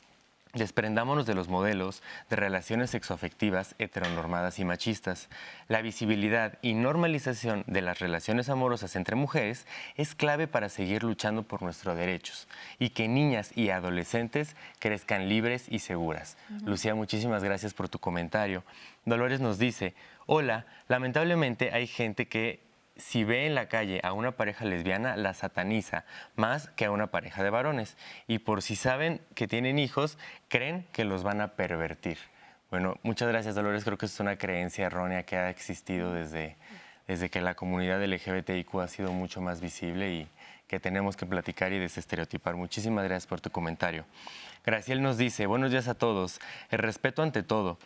desprendámonos de los modelos de relaciones sexoafectivas heteronormadas y machistas. La visibilidad y normalización de las relaciones amorosas entre mujeres es clave para seguir luchando por nuestros derechos y que niñas y adolescentes crezcan libres y seguras. Lucía, muchísimas gracias por tu comentario. Dolores nos dice, hola, lamentablemente hay gente que si ve en la calle a una pareja lesbiana, la sataniza más que a una pareja de varones. Y por si saben que tienen hijos, creen que los van a pervertir. Bueno, muchas gracias, Dolores. Creo que es una creencia errónea que ha existido desde desde que la comunidad LGBTIQ ha sido mucho más visible y que tenemos que platicar y desestereotipar. Muchísimas gracias por tu comentario. Graciel nos dice, buenos días a todos, el respeto ante todo.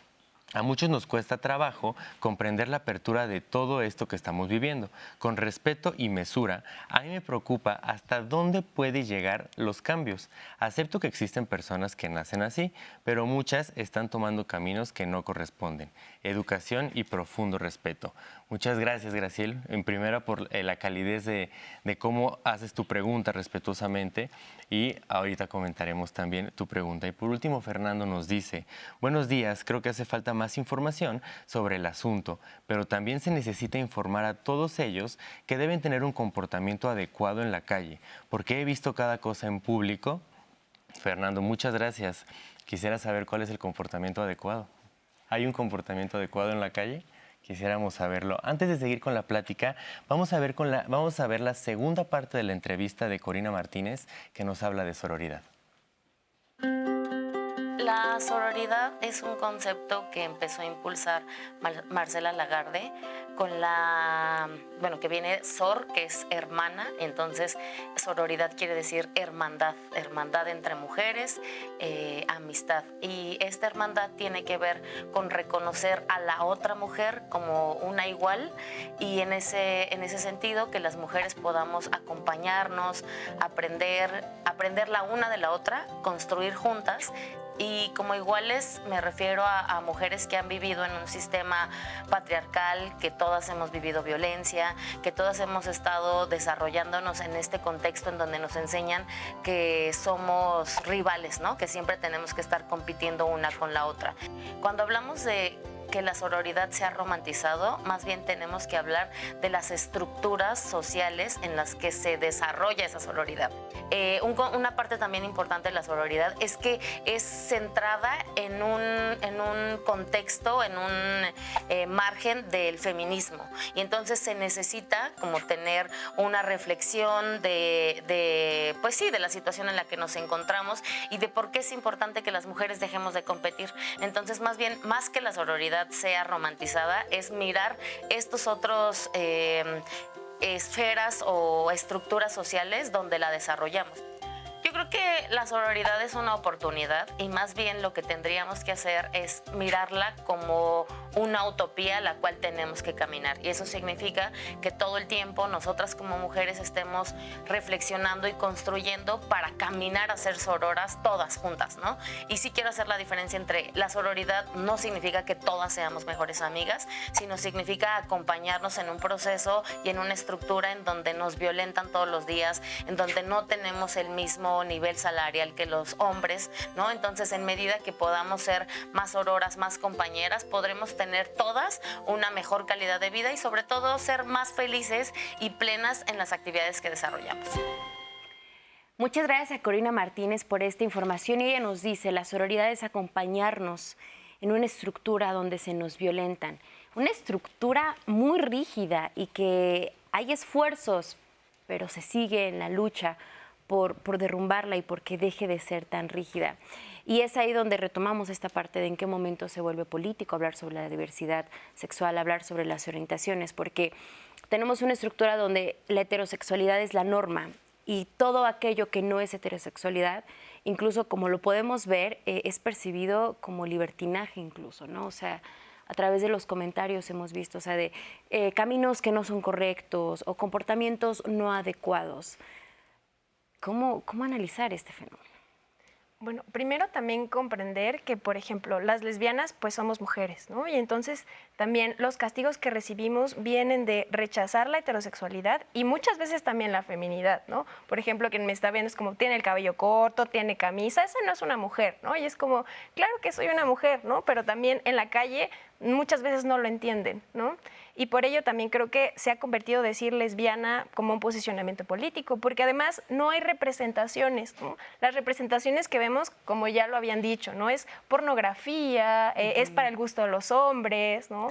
A muchos nos cuesta trabajo comprender la apertura de todo esto que estamos viviendo. Con respeto y mesura, a mí me preocupa hasta dónde pueden llegar los cambios. Acepto que existen personas que nacen así, pero muchas están tomando caminos que no corresponden. Educación y profundo respeto. Muchas gracias, Graciel, en primera por la calidez de cómo haces tu pregunta respetuosamente, y ahorita comentaremos también tu pregunta. Y por último, Fernando nos dice, buenos días, creo que hace falta más información sobre el asunto, pero también se necesita informar a todos ellos que deben tener un comportamiento adecuado en la calle, porque he visto cada cosa en público. Fernando, muchas gracias. Quisiera saber cuál es el comportamiento adecuado. ¿Hay un comportamiento adecuado en la calle? Quisiéramos saberlo. Antes de seguir con la plática, vamos a ver la segunda parte de la entrevista de Corina Martínez, que nos habla de sororidad. La sororidad es un concepto que empezó a impulsar Marcela Lagarde con que viene sor, que es hermana, entonces sororidad quiere decir hermandad entre mujeres, amistad. Y esta hermandad tiene que ver con reconocer a la otra mujer como una igual, y en ese sentido que las mujeres podamos acompañarnos, aprender la una de la otra, construir juntas. Y como iguales me refiero a mujeres que han vivido en un sistema patriarcal, que todas hemos vivido violencia, que todas hemos estado desarrollándonos en este contexto en donde nos enseñan que somos rivales, ¿no? Que siempre tenemos que estar compitiendo una con la otra. Cuando hablamos de que la sororidad se ha romantizado, más bien tenemos que hablar de las estructuras sociales en las que se desarrolla esa sororidad. Una parte también importante de la sororidad es que es centrada en un contexto, en un margen del feminismo, y entonces se necesita como tener una reflexión de la situación en la que nos encontramos y de por qué es importante que las mujeres dejemos de competir. Entonces, más bien, más que la sororidad sea romantizada, es mirar estos otros esferas o estructuras sociales donde la desarrollamos. Yo creo que la sororidad es una oportunidad, y más bien lo que tendríamos que hacer es mirarla como una utopía a la cual tenemos que caminar, y eso significa que todo el tiempo nosotras como mujeres estemos reflexionando y construyendo para caminar a ser sororas todas juntas, ¿no? Y sí quiero hacer la diferencia entre la sororidad no significa que todas seamos mejores amigas, sino significa acompañarnos en un proceso y en una estructura en donde nos violentan todos los días, en donde no tenemos el mismo nivel salarial que los hombres, ¿no? Entonces, en medida que podamos ser más sororas, más compañeras, podremos tener todas una mejor calidad de vida y sobre todo ser más felices y plenas en las actividades que desarrollamos. Muchas gracias a Corina Martínez por esta información. Y ella nos dice, la sororidad es acompañarnos en una estructura donde se nos violentan, una estructura muy rígida y que hay esfuerzos, pero se sigue en la lucha por derrumbarla y porque deje de ser tan rígida. Y es ahí donde retomamos esta parte de en qué momento se vuelve político hablar sobre la diversidad sexual, hablar sobre las orientaciones, porque tenemos una estructura donde la heterosexualidad es la norma y todo aquello que no es heterosexualidad, incluso como lo podemos ver, es percibido como libertinaje incluso, ¿no? O sea, a través de los comentarios hemos visto, o sea, de caminos que no son correctos o comportamientos no adecuados. ¿Cómo analizar este fenómeno? Bueno, primero también comprender que, por ejemplo, las lesbianas pues somos mujeres, ¿no? Y entonces también los castigos que recibimos vienen de rechazar la heterosexualidad y muchas veces también la feminidad, ¿no? Por ejemplo, quien me está viendo es como, tiene el cabello corto, tiene camisa, esa no es una mujer, ¿no? Y es como, claro que soy una mujer, ¿no? Pero también en la calle muchas veces no lo entienden, ¿no? Y por ello también creo que se ha convertido decir lesbiana como un posicionamiento político, porque además no hay representaciones, ¿no? Las representaciones que vemos, como ya lo habían dicho, ¿no? Es pornografía, es para el gusto de los hombres, ¿no?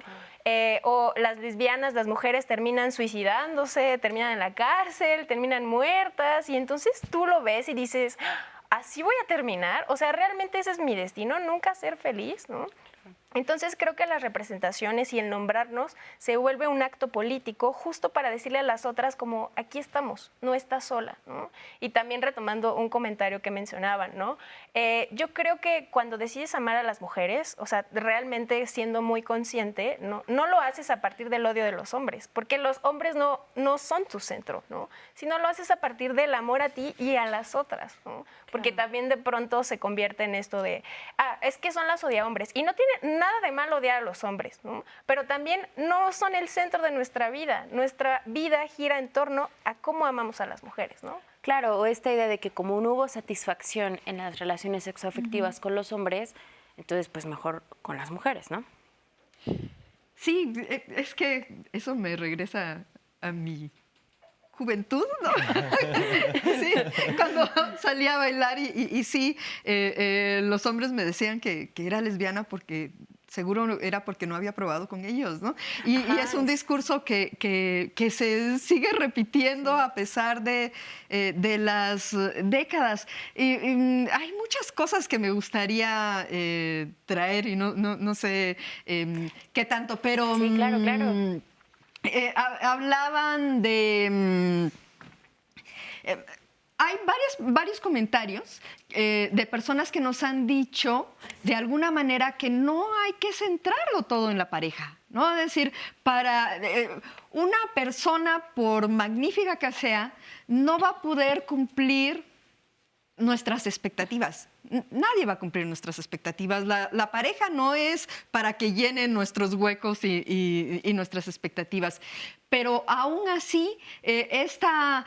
O las lesbianas, las mujeres terminan suicidándose, terminan en la cárcel, terminan muertas, y entonces tú lo ves y dices, ¿así voy a terminar? O sea, ¿realmente ese es mi destino? ¿Nunca ser feliz? ¿No? Entonces creo que las representaciones y el nombrarnos se vuelve un acto político justo para decirle a las otras como aquí estamos, no estás sola, ¿no? Y también retomando un comentario que mencionaban, ¿no? Yo creo que cuando decides amar a las mujeres, o sea, realmente siendo muy consciente, no lo haces a partir del odio de los hombres, porque los hombres no son tu centro, ¿no? Sino lo haces a partir del amor a ti y a las otras, ¿no? Porque también de pronto se convierte en esto de, es que son las odiahombres. Y no tiene nada de malo odiar a los hombres, ¿no? Pero también no son el centro de nuestra vida. Nuestra vida gira en torno a cómo amamos a las mujeres, ¿no? Claro, o esta idea de que como no hubo satisfacción en las relaciones sexoafectivas con los hombres, entonces pues mejor con las mujeres, ¿no? Sí, es que eso me regresa a mi juventud, ¿no? Sí, cuando salía a bailar y sí, los hombres me decían que era lesbiana porque seguro era porque no había probado con ellos, ¿no? Y es un discurso que se sigue repitiendo a pesar de las décadas. Y hay muchas cosas que me gustaría traer y no sé qué tanto, pero... Sí, claro. Hablaban de... hay varios comentarios de personas que nos han dicho de alguna manera que no hay que centrarlo todo en la pareja, ¿no? Es decir, para una persona, por magnífica que sea, no va a poder cumplir nuestras expectativas. Nadie va a cumplir nuestras expectativas. La pareja no es para que llenen nuestros huecos y nuestras expectativas. Pero aún así, estas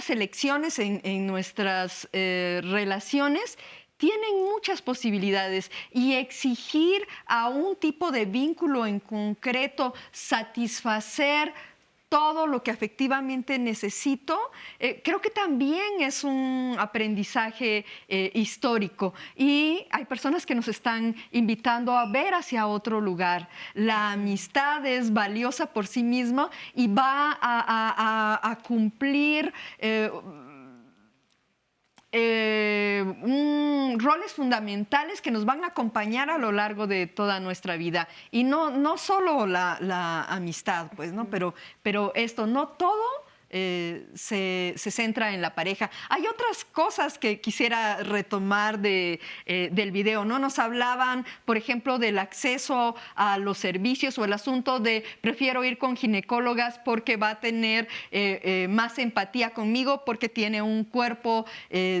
elecciones en nuestras relaciones tienen muchas posibilidades y exigir a un tipo de vínculo en concreto, satisfacer todo lo que afectivamente necesito, creo que también es un aprendizaje histórico. Y hay personas que nos están invitando a ver hacia otro lugar. La amistad es valiosa por sí misma y va a cumplir roles fundamentales que nos van a acompañar a lo largo de toda nuestra vida. Y no solo la amistad, pues, ¿no? Pero esto, no todo se centra en la pareja. Hay otras cosas que quisiera retomar del video, ¿no? Nos hablaban, por ejemplo, del acceso a los servicios o el asunto de prefiero ir con ginecólogas porque va a tener más empatía conmigo porque tiene un cuerpo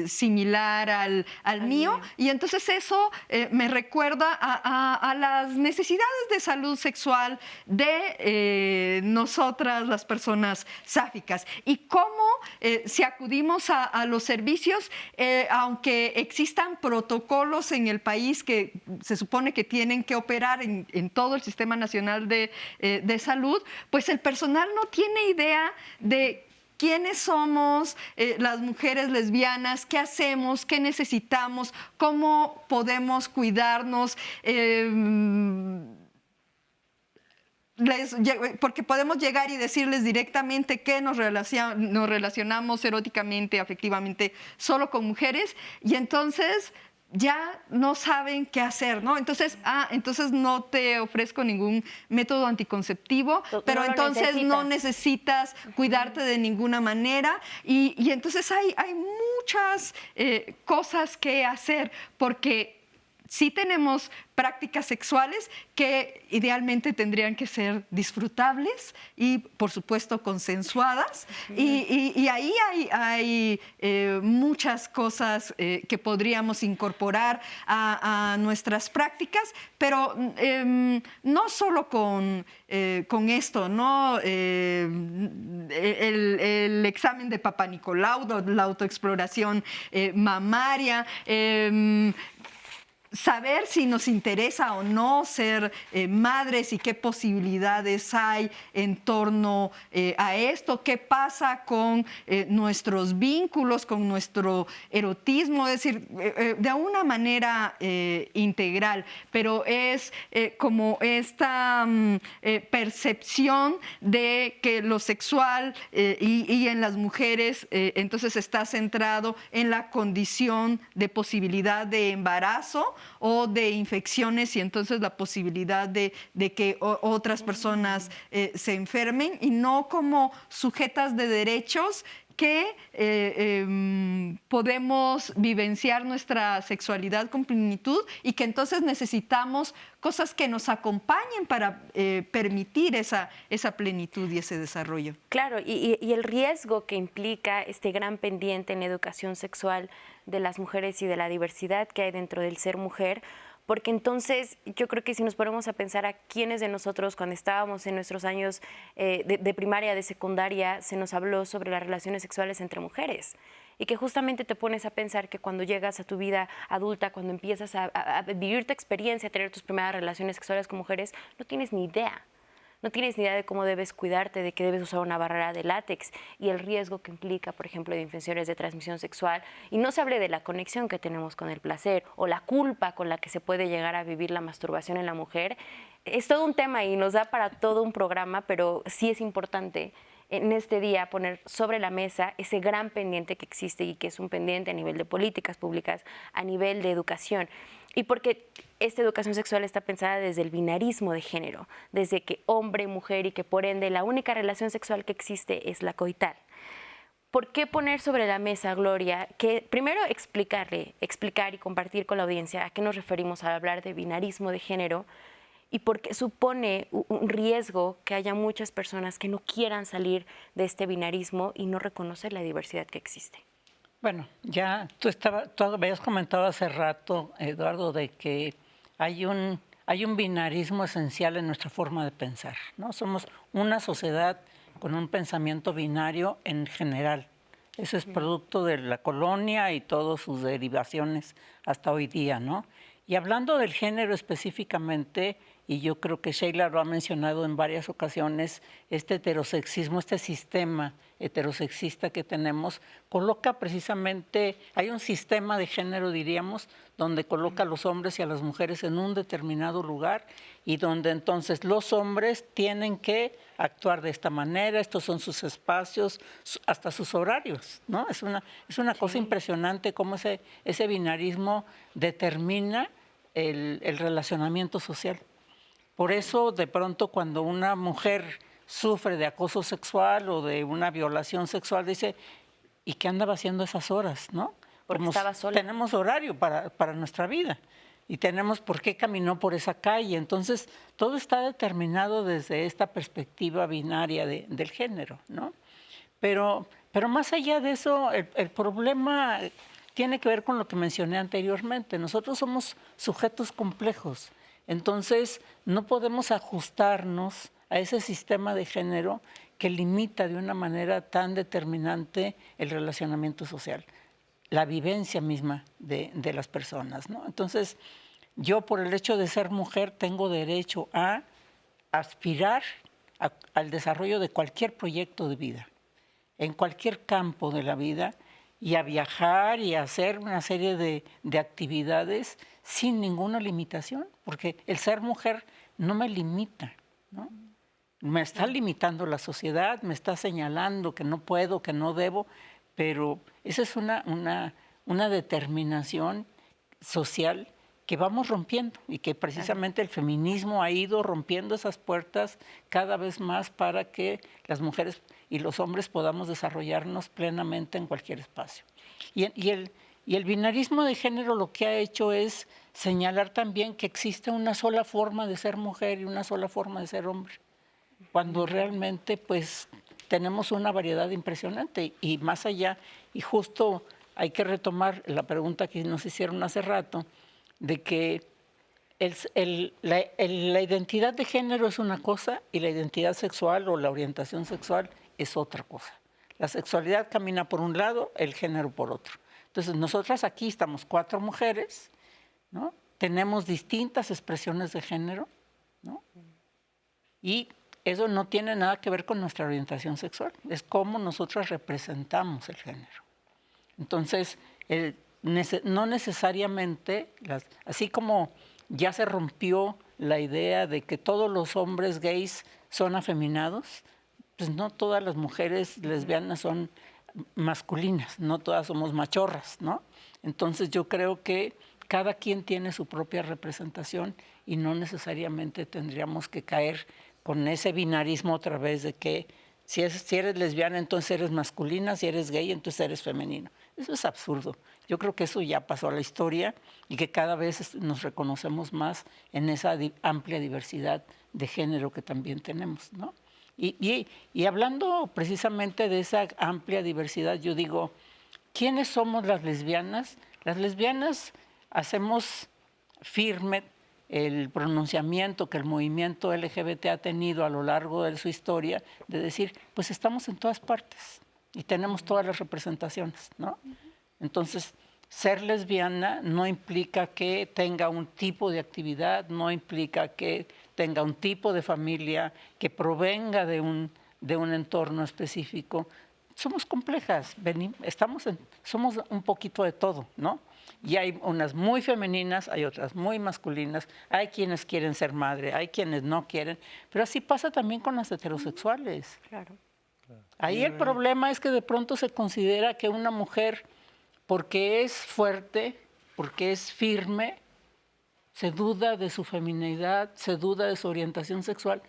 similar al mío. Y entonces eso me recuerda a las necesidades de salud sexual de nosotras, las personas sáficas. Y cómo si acudimos a los servicios, aunque existan protocolos en el país que se supone que tienen que operar en todo el Sistema Nacional de Salud, pues el personal no tiene idea de quiénes somos las mujeres lesbianas, qué hacemos, qué necesitamos, cómo podemos cuidarnos. Porque podemos llegar y decirles directamente que nos relacionamos eróticamente, afectivamente, solo con mujeres, y entonces ya no saben qué hacer, ¿no? Entonces no te ofrezco ningún método anticonceptivo, pero entonces no necesitas cuidarte de ninguna manera, y entonces hay muchas cosas que hacer, porque sí tenemos prácticas sexuales que idealmente tendrían que ser disfrutables y, por supuesto, consensuadas. Y ahí hay muchas cosas que podríamos incorporar a nuestras prácticas, pero no solo con esto, ¿no? El examen de Papá Nicolau, la autoexploración mamaria, saber si nos interesa o no ser madres y qué posibilidades hay en torno a esto, qué pasa con nuestros vínculos, con nuestro erotismo, es decir, de una manera integral, pero es como esta percepción de que lo sexual y en las mujeres entonces está centrado en la condición de posibilidad de embarazo, o de infecciones y entonces la posibilidad de que otras personas se enfermen, y no como sujetas de derechos que podemos vivenciar nuestra sexualidad con plenitud y que entonces necesitamos cosas que nos acompañen para permitir esa plenitud y ese desarrollo. Claro, y el riesgo que implica este gran pendiente en educación sexual de las mujeres y de la diversidad que hay dentro del ser mujer, porque entonces yo creo que si nos ponemos a pensar a quiénes de nosotros cuando estábamos en nuestros años de primaria, de secundaria, se nos habló sobre las relaciones sexuales entre mujeres, y que justamente te pones a pensar que cuando llegas a tu vida adulta, cuando empiezas a vivir tu experiencia, a tener tus primeras relaciones sexuales con mujeres, no tienes ni idea. No tienes ni idea de cómo debes cuidarte, de que debes usar una barrera de látex y el riesgo que implica, por ejemplo, de infecciones de transmisión sexual. Y no se hable de la conexión que tenemos con el placer o la culpa con la que se puede llegar a vivir la masturbación en la mujer. Es todo un tema y nos da para todo un programa, pero sí es importante en este día poner sobre la mesa ese gran pendiente que existe y que es un pendiente a nivel de políticas públicas, a nivel de educación. Y porque esta educación sexual está pensada desde el binarismo de género, desde que hombre, mujer, y que por ende la única relación sexual que existe es la coital. ¿Por qué poner sobre la mesa, Gloria, que primero explicar y compartir con la audiencia a qué nos referimos al hablar de binarismo de género? Y porque supone un riesgo que haya muchas personas que no quieran salir de este binarismo y no reconocer la diversidad que existe. Bueno, ya tú habías comentado hace rato, Eduardo, de que hay un binarismo esencial en nuestra forma de pensar, ¿no? Somos una sociedad con un pensamiento binario en general. Eso es producto de la colonia y todas sus derivaciones hasta hoy día, ¿no? Y hablando del género específicamente, y yo creo que Sheila lo ha mencionado en varias ocasiones, este heterosexismo, este sistema heterosexista que tenemos, coloca precisamente, hay un sistema de género, diríamos, donde coloca a los hombres y a las mujeres en un determinado lugar y donde entonces los hombres tienen que actuar de esta manera, estos son sus espacios, hasta sus horarios, ¿no? Es una cosa impresionante cómo ese binarismo determina el relacionamiento social. Por eso, de pronto, cuando una mujer sufre de acoso sexual o de una violación sexual, dice, ¿y qué andaba haciendo esas horas, no? Porque estaba sola. Tenemos horario para nuestra vida y tenemos por qué caminó por esa calle. Entonces, todo está determinado desde esta perspectiva binaria del género, ¿no? Pero más allá de eso, el problema tiene que ver con lo que mencioné anteriormente. Nosotros somos sujetos complejos. Entonces, no podemos ajustarnos a ese sistema de género que limita de una manera tan determinante el relacionamiento social, la vivencia misma de las personas, ¿no? Entonces, yo por el hecho de ser mujer tengo derecho a aspirar al desarrollo de cualquier proyecto de vida, en cualquier campo de la vida, y a viajar y a hacer una serie de actividades sin ninguna limitación, porque el ser mujer no me limita, ¿no? Me está limitando la sociedad, me está señalando que no puedo, que no debo, pero esa es una determinación social que vamos rompiendo y que precisamente el feminismo ha ido rompiendo esas puertas cada vez más para que las mujeres y los hombres podamos desarrollarnos plenamente en cualquier espacio. Y el binarismo de género lo que ha hecho es señalar también que existe una sola forma de ser mujer y una sola forma de ser hombre, cuando realmente pues tenemos una variedad impresionante y más allá, y justo hay que retomar la pregunta que nos hicieron hace rato, de que la identidad de género es una cosa y la identidad sexual o la orientación sexual es otra cosa. La sexualidad camina por un lado, el género por otro. Entonces, nosotras aquí estamos 4 mujeres, ¿no? Tenemos distintas expresiones de género, ¿no? Y eso no tiene nada que ver con nuestra orientación sexual, es cómo nosotras representamos el género. Entonces, no necesariamente, así como ya se rompió la idea de que todos los hombres gays son afeminados, pues no todas las mujeres lesbianas son masculinas, no todas somos machorras, ¿no? Entonces yo creo que cada quien tiene su propia representación y no necesariamente tendríamos que caer con ese binarismo otra vez de que si eres lesbiana, entonces eres masculina, si eres gay, entonces eres femenino. Eso es absurdo. Yo creo que eso ya pasó a la historia y que cada vez nos reconocemos más en esa amplia diversidad de género que también tenemos, ¿no? Y hablando precisamente de esa amplia diversidad, yo digo, ¿quiénes somos las lesbianas? Las lesbianas hacemos firme el pronunciamiento que el movimiento LGBT ha tenido a lo largo de su historia, de decir, pues estamos en todas partes y tenemos todas las representaciones, ¿no? Entonces, ser lesbiana no implica que tenga un tipo de actividad, no implica que tenga un tipo de familia, que provenga de un entorno específico. Somos complejas, somos un poquito de todo, ¿no? Y hay unas muy femeninas, hay otras muy masculinas, hay quienes quieren ser madre, hay quienes no quieren, pero así pasa también con las heterosexuales. Claro. Ahí el problema es que de pronto se considera que una mujer, porque es fuerte, porque es firme, se duda de su feminidad, se duda de su orientación sexual.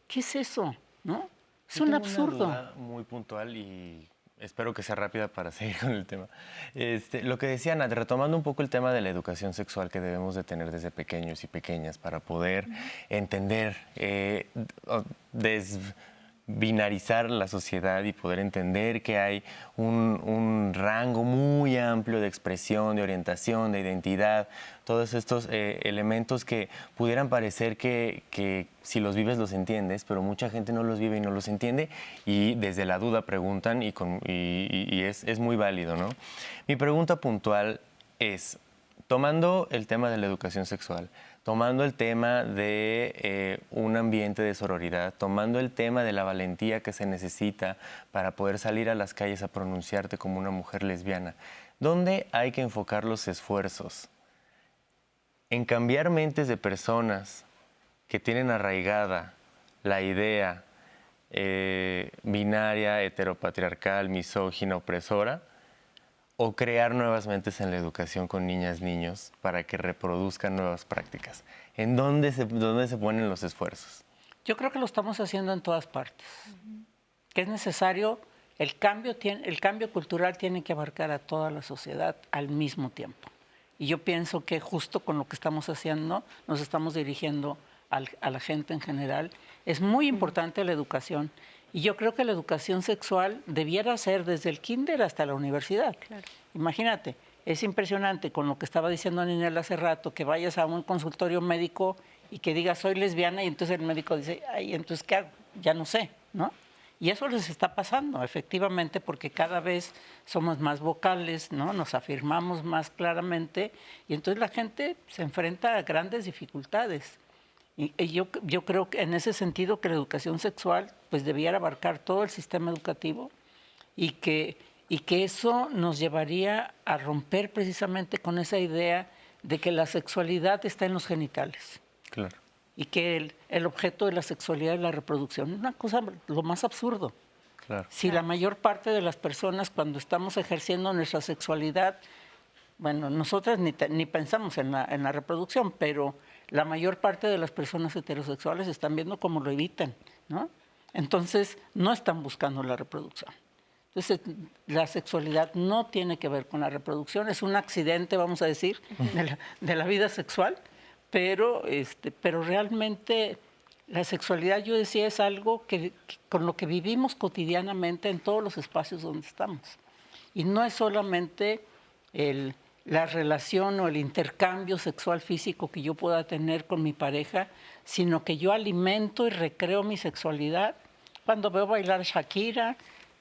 ¿Qué es eso? ¿No? Es un absurdo. Una duda muy puntual y espero que sea rápida para seguir con el tema. Lo que decía Nat, retomando un poco el tema de la educación sexual que debemos de tener desde pequeños y pequeñas para poder entender, desbinarizar la sociedad y poder entender que hay un rango muy amplio de expresión, de orientación, de identidad, todos estos elementos que pudieran parecer que si los vives los entiendes, pero mucha gente no los vive y no los entiende y desde la duda preguntan y es muy válido, ¿no? Mi pregunta puntual es, tomando el tema de la educación sexual, tomando el tema de un ambiente de sororidad, tomando el tema de la valentía que se necesita para poder salir a las calles a pronunciarte como una mujer lesbiana, ¿dónde hay que enfocar los esfuerzos? En cambiar mentes de personas que tienen arraigada la idea binaria, heteropatriarcal, misógina, opresora, o crear nuevas mentes en la educación con niñas, niños, para que reproduzcan nuevas prácticas. ¿En dónde se ponen los esfuerzos? Yo creo que lo estamos haciendo en todas partes. Que es necesario, el cambio cultural tiene que abarcar a toda la sociedad al mismo tiempo. Y yo pienso que justo con lo que estamos haciendo, nos estamos dirigiendo a la gente en general. Es muy importante la educación. Y yo creo que la educación sexual debiera ser desde el kinder hasta la universidad. Claro. Imagínate, es impresionante con lo que estaba diciendo Ninel hace rato, que vayas a un consultorio médico y que digas soy lesbiana y entonces el médico dice, ay, entonces ¿qué hago? Ya no sé, ¿no? Y eso les está pasando, efectivamente, porque cada vez somos más vocales, ¿no? Nos afirmamos más claramente y entonces la gente se enfrenta a grandes dificultades. Y yo creo que en ese sentido que la educación sexual pues debiera abarcar todo el sistema educativo y que eso nos llevaría a romper precisamente con esa idea de que la sexualidad está en los genitales. Claro. Y que el objeto de la sexualidad es la reproducción. Una cosa, lo más absurdo. Claro. Si la mayor parte de las personas cuando estamos ejerciendo nuestra sexualidad, bueno, nosotras ni pensamos en la reproducción, pero la mayor parte de las personas heterosexuales están viendo cómo lo evitan, ¿no? Entonces, no están buscando la reproducción. Entonces, la sexualidad no tiene que ver con la reproducción, es un accidente, vamos a decir, de la vida sexual, pero realmente la sexualidad, yo decía, es algo con lo que vivimos cotidianamente en todos los espacios donde estamos. Y no es solamente la relación o el intercambio sexual físico que yo pueda tener con mi pareja, sino que yo alimento y recreo mi sexualidad cuando veo bailar Shakira,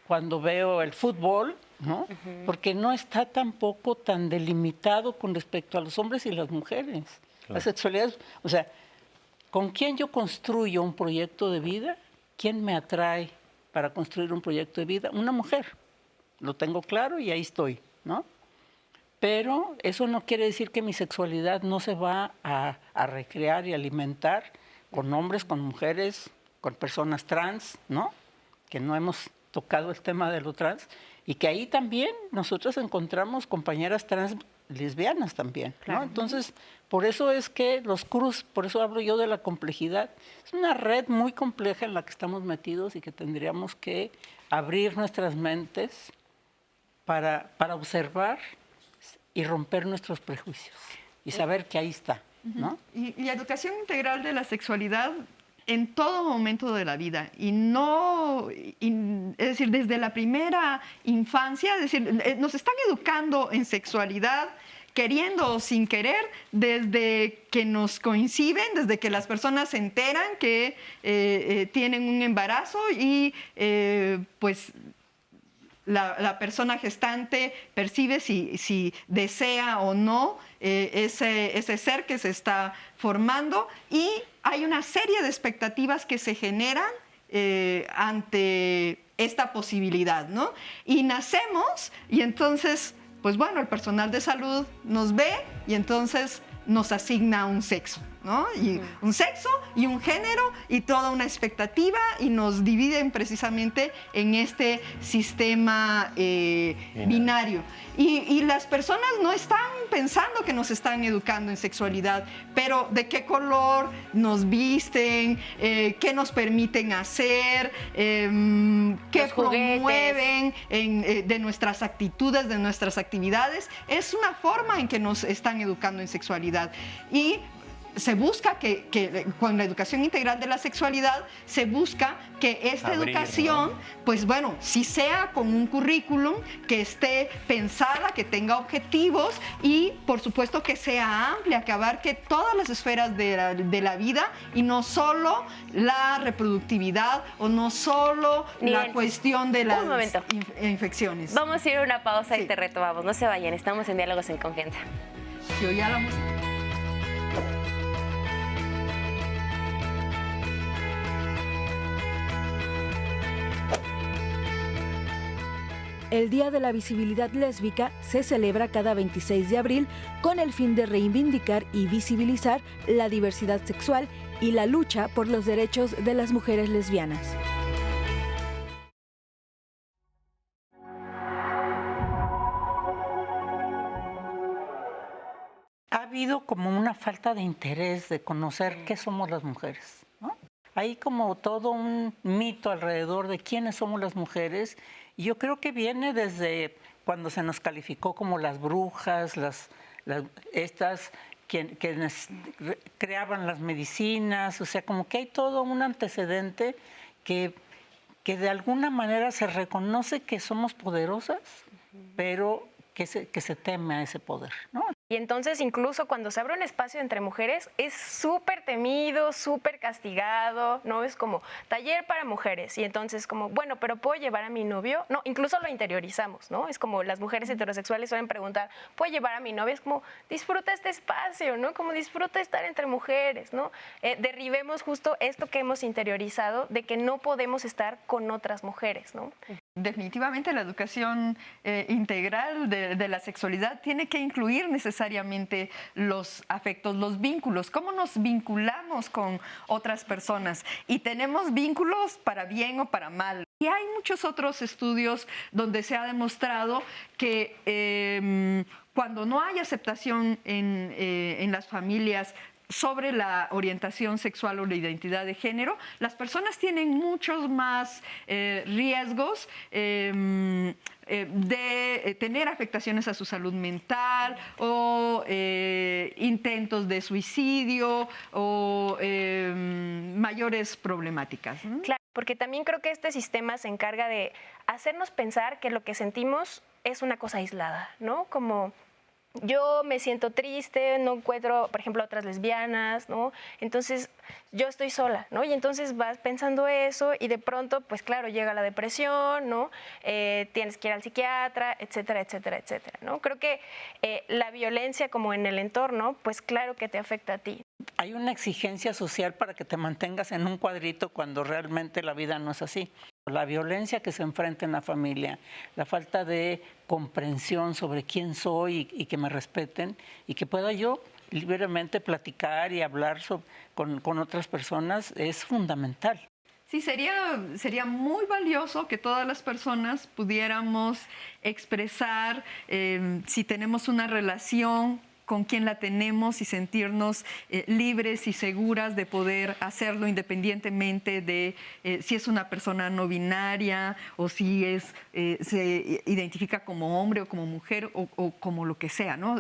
cuando veo el fútbol, ¿no? Porque no está tampoco tan delimitado con respecto a los hombres y las mujeres. Claro. La sexualidad, o sea, ¿con quién yo construyo un proyecto de vida? ¿Quién me atrae para construir un proyecto de vida? Una mujer. Lo tengo claro y ahí estoy, ¿no? Pero eso no quiere decir que mi sexualidad no se va a recrear y alimentar con hombres, con mujeres, con personas trans, ¿no? Que no hemos tocado el tema de lo trans y que ahí también nosotros encontramos compañeras trans lesbianas también, Claro. ¿no? Entonces, por eso es que los CRUS, por eso hablo yo de la complejidad, es una red muy compleja en la que estamos metidos y que tendríamos que abrir nuestras mentes para observar y romper nuestros prejuicios y saber que ahí está, ¿no? Y la educación integral de la sexualidad en todo momento de la vida y no, es decir, desde la primera infancia, es decir, nos están educando en sexualidad queriendo o sin querer, desde que nos coinciden, desde que las personas se enteran que tienen un embarazo y pues la persona gestante percibe si desea o no ese ser que se está formando, y hay una serie de expectativas que se generan ante esta posibilidad, ¿no? Y nacemos y entonces, pues bueno, el personal de salud nos ve y entonces nos asigna un sexo, ¿no? Y un sexo y un género y toda una expectativa, y nos dividen precisamente en este sistema binario. Y las personas no están pensando que nos están educando en sexualidad, pero de qué color nos visten, qué nos permiten hacer, qué promueven de nuestras actitudes, de nuestras actividades. Es una forma en que nos están educando en sexualidad. Y se busca que con la educación integral de la sexualidad, se busca que esta educación, ¿no? Pues bueno, sí sea con un currículum que esté pensada, que tenga objetivos y por supuesto que sea amplia, que abarque todas las esferas de la vida y no solo la reproductividad o no solo la cuestión de las infecciones. Vamos a ir a una pausa y te retomamos. No se vayan, estamos en Diálogos en Confianza. Yo ya la música. El Día de la Visibilidad Lésbica se celebra cada 26 de abril con el fin de reivindicar y visibilizar la diversidad sexual y la lucha por los derechos de las mujeres lesbianas. Ha habido como una falta de interés de conocer qué somos las mujeres, ¿no? Hay como todo un mito alrededor de quiénes somos las mujeres. Y yo creo que viene desde cuando se nos calificó como las brujas, estas quienes creaban las medicinas, o sea, como que hay todo un antecedente que de alguna manera se reconoce que somos poderosas, pero que se teme a ese poder, ¿no? Y entonces incluso cuando se abre un espacio entre mujeres es súper temido, súper castigado, ¿no? Es como taller para mujeres y entonces como, bueno, pero ¿puedo llevar a mi novio? No, incluso lo interiorizamos, ¿no? Es como las mujeres heterosexuales suelen preguntar, ¿puedo llevar a mi novio? Es como, disfruta este espacio, ¿no? Como disfruta estar entre mujeres, ¿no? Derribemos justo esto que hemos interiorizado de que no podemos estar con otras mujeres, ¿no? Definitivamente la educación integral de la sexualidad tiene que incluir necesariamente los afectos, los vínculos, cómo nos vinculamos con otras personas. Y tenemos vínculos para bien o para mal. Y hay muchos otros estudios donde se ha demostrado que cuando no hay aceptación en las familias sobre la orientación sexual o la identidad de género, las personas tienen muchos más riesgos de tener afectaciones a su salud mental o intentos de suicidio o mayores problemáticas. Claro, porque también creo que este sistema se encarga de hacernos pensar que lo que sentimos es una cosa aislada, ¿no? Como yo me siento triste, no encuentro, por ejemplo, otras lesbianas, ¿no? Entonces, yo estoy sola, ¿no? Y entonces vas pensando eso y de pronto, pues claro, llega la depresión, ¿no? Tienes que ir al psiquiatra, etcétera, etcétera, etcétera, ¿no? Creo que la violencia como en el entorno, pues claro que te afecta a ti. Hay una exigencia social para que te mantengas en un cuadrito cuando realmente la vida no es así. La violencia que se enfrenta en la familia, la falta de comprensión sobre quién soy y que me respeten y que pueda yo libremente platicar y hablar con otras personas es fundamental. Sí, sería muy valioso que todas las personas pudiéramos expresar si tenemos una relación, con quién la tenemos y sentirnos libres y seguras de poder hacerlo independientemente de si es una persona no binaria o si se identifica como hombre o como mujer o como lo que sea, ¿no?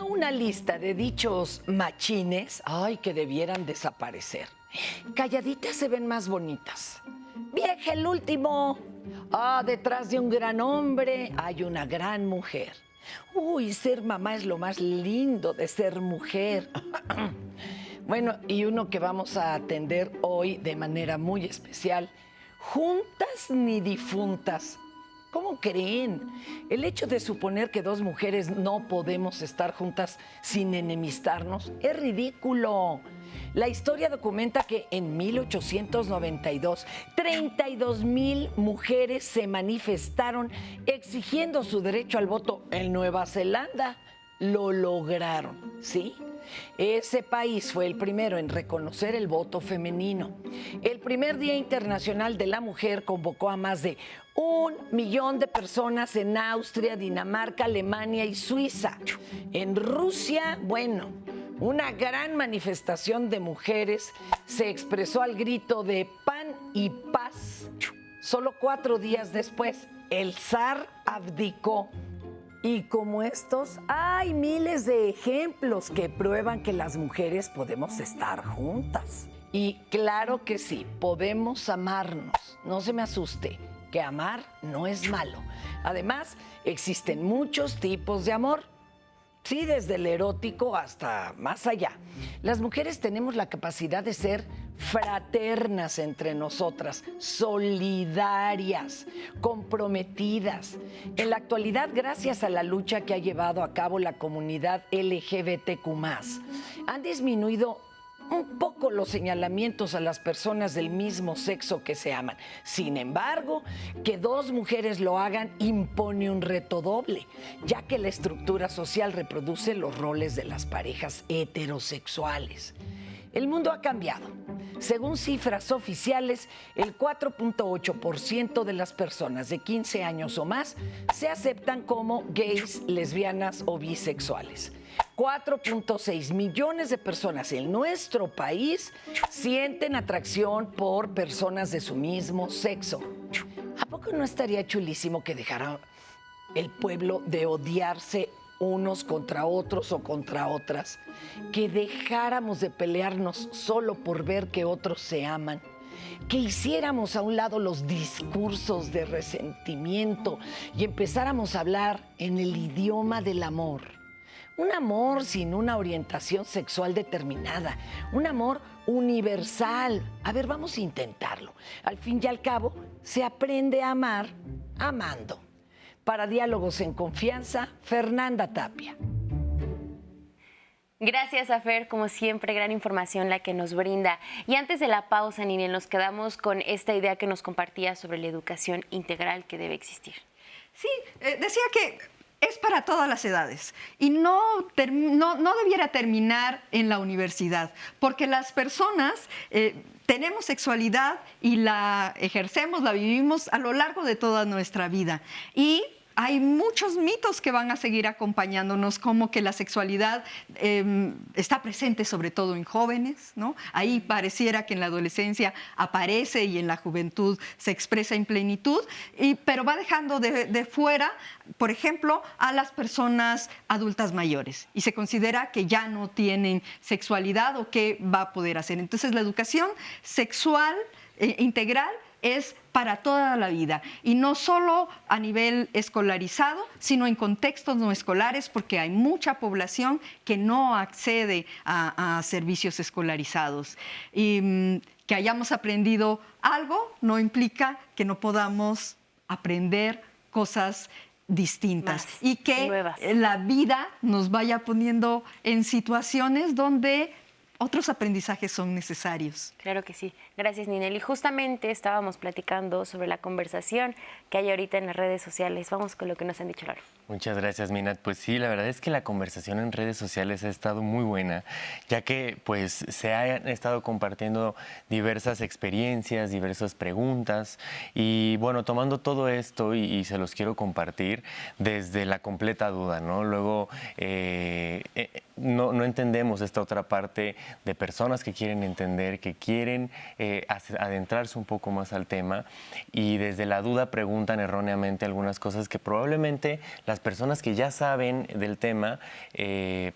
Una lista de dichos machines, ay, que debieran desaparecer. Calladitas se ven más bonitas. Vieja el último. Ah, detrás de un gran hombre hay una gran mujer. Uy, ser mamá es lo más lindo de ser mujer. Bueno, y uno que vamos a atender hoy de manera muy especial, juntas ni difuntas. ¿Cómo creen? El hecho de suponer que dos mujeres no podemos estar juntas sin enemistarnos es ridículo. La historia documenta que en 1892, 32,000 mujeres se manifestaron exigiendo su derecho al voto en Nueva Zelanda. Lo lograron, ¿sí? Ese país fue el primero en reconocer el voto femenino. El primer Día Internacional de la Mujer convocó a más de 1 millón de personas en Austria, Dinamarca, Alemania y Suiza. En Rusia, bueno, una gran manifestación de mujeres se expresó al grito de pan y paz. Solo 4 días después, el zar abdicó. Y como estos, hay miles de ejemplos que prueban que las mujeres podemos estar juntas. Y claro que sí, podemos amarnos. No se me asuste, que amar no es malo. Además, existen muchos tipos de amor. Sí, desde el erótico hasta más allá. Las mujeres tenemos la capacidad de ser fraternas entre nosotras, solidarias, comprometidas. En la actualidad, gracias a la lucha que ha llevado a cabo la comunidad LGBTQ+, han disminuido un poco los señalamientos a las personas del mismo sexo que se aman. Sin embargo, que dos mujeres lo hagan impone un reto doble, ya que la estructura social reproduce los roles de las parejas heterosexuales. El mundo ha cambiado. Según cifras oficiales, el 4.8% de las personas de 15 años o más se aceptan como gays, lesbianas o bisexuales. 4.6 millones de personas en nuestro país sienten atracción por personas de su mismo sexo. ¿A poco no estaría chulísimo que dejara el pueblo de odiarse unos contra otros o contra otras? Que dejáramos de pelearnos solo por ver que otros se aman. Que hiciéramos a un lado los discursos de resentimiento y empezáramos a hablar en el idioma del amor. Un amor sin una orientación sexual determinada, un amor universal. A ver, vamos a intentarlo. Al fin y al cabo, se aprende a amar amando. Para Diálogos en Confianza, Fernanda Tapia. Gracias, Afer, como siempre, gran información la que nos brinda. Y antes de la pausa, Ninel, nos quedamos con esta idea que nos compartía sobre la educación integral que debe existir. Sí, decía que es para todas las edades y no debiera terminar en la universidad, porque las personas tenemos sexualidad y la ejercemos, la vivimos a lo largo de toda nuestra vida. Y hay muchos mitos que van a seguir acompañándonos, como que la sexualidad está presente sobre todo en jóvenes, ¿no? Ahí pareciera que en la adolescencia aparece y en la juventud se expresa en plenitud, pero va dejando de fuera, por ejemplo, a las personas adultas mayores y se considera que ya no tienen sexualidad o qué va a poder hacer. Entonces, la educación sexual integral es para toda la vida y no solo a nivel escolarizado, sino en contextos no escolares, porque hay mucha población que no accede a servicios escolarizados. Y que hayamos aprendido algo no implica que no podamos aprender cosas distintas y que nuevas. La vida nos vaya poniendo en situaciones donde otros aprendizajes son necesarios. Claro que sí. Gracias, Ninel. Y justamente estábamos platicando sobre la conversación que hay ahorita en las redes sociales. Vamos con lo que nos han dicho, Lalo. Muchas gracias, Minat. Pues sí, la verdad es que la conversación en redes sociales ha estado muy buena, ya que pues se han estado compartiendo diversas experiencias, diversas preguntas y bueno, tomando todo esto y se los quiero compartir desde la completa duda, ¿no? Luego no entendemos esta otra parte de personas que quieren entender, que quieren adentrarse un poco más al tema y desde la duda preguntan erróneamente algunas cosas que probablemente las personas que ya saben del tema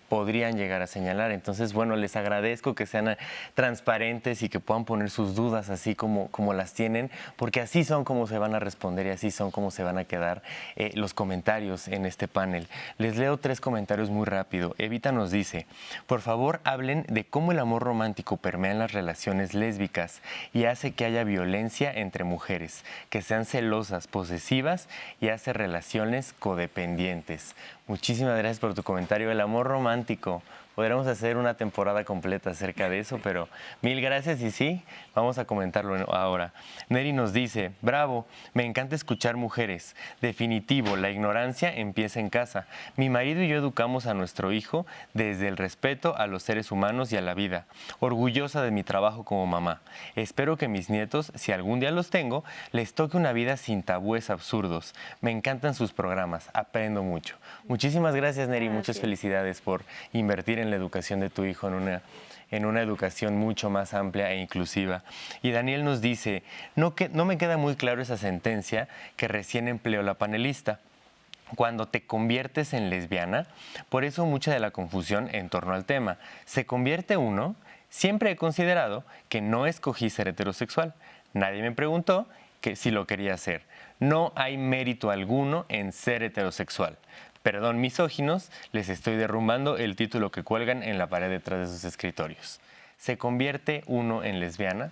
podrían llegar a señalar. Entonces, bueno, les agradezco que sean transparentes y que puedan poner sus dudas así como las tienen, porque así son como se van a responder y así son como se van a quedar los comentarios en este panel. Les leo 3 comentarios muy rápido. Evita nos dice, por favor hablen de cómo el amor romántico permea en las relaciones lésbicas y hace que haya violencia entre mujeres, que sean celosas, posesivas y hace relaciones codependientes. Muchísimas gracias por tu comentario. El amor romántico. Podríamos hacer una temporada completa acerca de eso, pero mil gracias y sí, vamos a comentarlo ahora. Neri nos dice, bravo, me encanta escuchar mujeres. Definitivo, la ignorancia empieza en casa. Mi marido y yo educamos a nuestro hijo desde el respeto a los seres humanos y a la vida. Orgullosa de mi trabajo como mamá. Espero que mis nietos, si algún día los tengo, les toque una vida sin tabúes absurdos. Me encantan sus programas, aprendo mucho. Muchísimas gracias, Neri, muchas felicidades por invertir en la educación de tu hijo, en una educación mucho más amplia e inclusiva. Y Daniel nos dice, no me queda muy claro esa sentencia que recién empleó la panelista. Cuando te conviertes en lesbiana, por eso mucha de la confusión en torno al tema. ¿Se convierte uno? Siempre he considerado que no escogí ser heterosexual. Nadie me preguntó que si lo quería hacer. No hay mérito alguno en ser heterosexual. Perdón, misóginos, les estoy derrumbando el título que cuelgan en la pared detrás de sus escritorios. ¿Se convierte uno en lesbiana?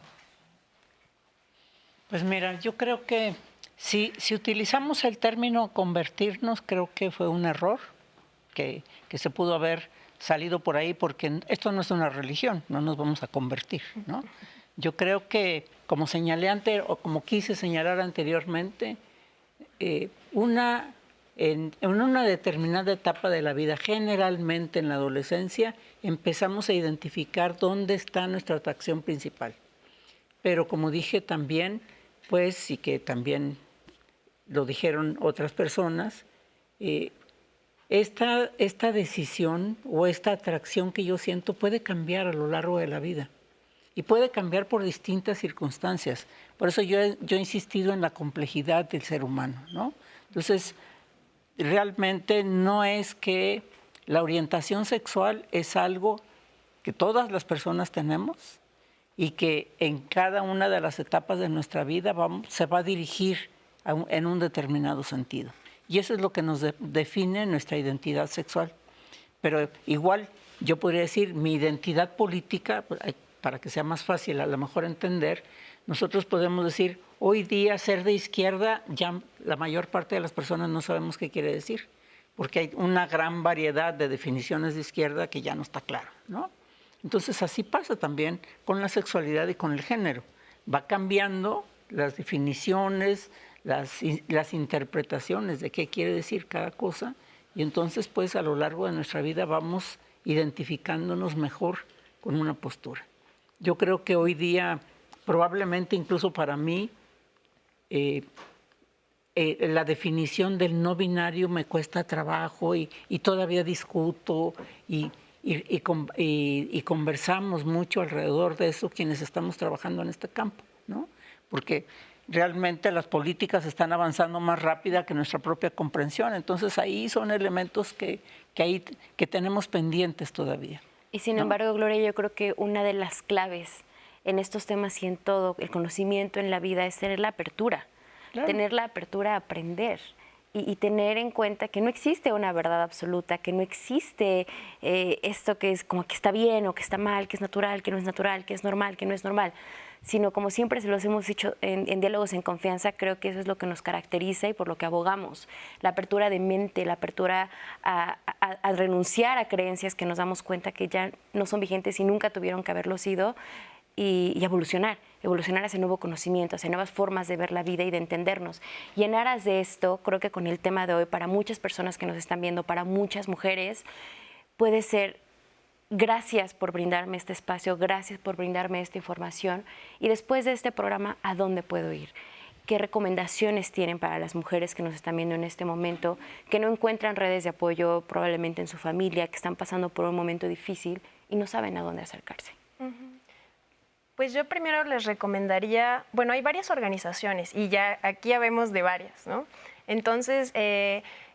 Pues mira, yo creo que si utilizamos el término convertirnos, creo que fue un error que se pudo haber salido por ahí, porque esto no es una religión, no nos vamos a convertir, ¿no? Yo creo que, como señalé antes, o como quise señalar anteriormente, en una determinada etapa de la vida, generalmente en la adolescencia, empezamos a identificar dónde está nuestra atracción principal. Pero como dije también, pues, y que también lo dijeron otras personas, esta decisión o esta atracción que yo siento puede cambiar a lo largo de la vida. Y puede cambiar por distintas circunstancias. Por eso yo he insistido en la complejidad del ser humano, ¿no? Entonces, realmente no es que la orientación sexual es algo que todas las personas tenemos y que en cada una de las etapas de nuestra vida se va a dirigir en un determinado sentido. Y eso es lo que nos define nuestra identidad sexual. Pero igual yo podría decir mi identidad política, para que sea más fácil a lo mejor entender, nosotros podemos decir, hoy día ser de izquierda, ya la mayor parte de las personas no sabemos qué quiere decir, porque hay una gran variedad de definiciones de izquierda que ya no está claro, ¿no? Entonces así pasa también con la sexualidad y con el género. Va cambiando las definiciones, las interpretaciones de qué quiere decir cada cosa, y entonces pues a lo largo de nuestra vida vamos identificándonos mejor con una postura. Yo creo que hoy día, probablemente incluso para mí, la definición del no binario me cuesta trabajo y todavía discuto y conversamos mucho alrededor de eso quienes estamos trabajando en este campo, ¿no? Porque realmente las políticas están avanzando más rápida que nuestra propia comprensión. Entonces ahí son elementos que tenemos pendientes todavía. Y sin embargo, Gloria, yo creo que una de las claves en estos temas y en todo el conocimiento en la vida es tener la apertura, tener la apertura a aprender. y tener en cuenta que no existe una verdad absoluta, que no existe esto que es como que está bien o que está mal, que es natural, que no es natural, que es normal, que no es normal, sino como siempre se los hemos dicho en Diálogos en Confianza, creo que eso es lo que nos caracteriza y por lo que abogamos. La apertura de mente, la apertura a renunciar a creencias que nos damos cuenta que ya no son vigentes y nunca tuvieron que haberlo sido, y evolucionar hacia nuevo conocimiento, hacia nuevas formas de ver la vida y de entendernos. Y en aras de esto, creo que con el tema de hoy, para muchas personas que nos están viendo, para muchas mujeres, puede ser gracias por brindarme este espacio, gracias por brindarme esta información. Y después de este programa, ¿a dónde puedo ir? ¿Qué recomendaciones tienen para las mujeres que nos están viendo en este momento, que no encuentran redes de apoyo probablemente en su familia, que están pasando por un momento difícil y no saben a dónde acercarse? Pues yo primero les recomendaría, bueno, hay varias organizaciones y ya aquí ya vemos de varias, ¿no? Entonces,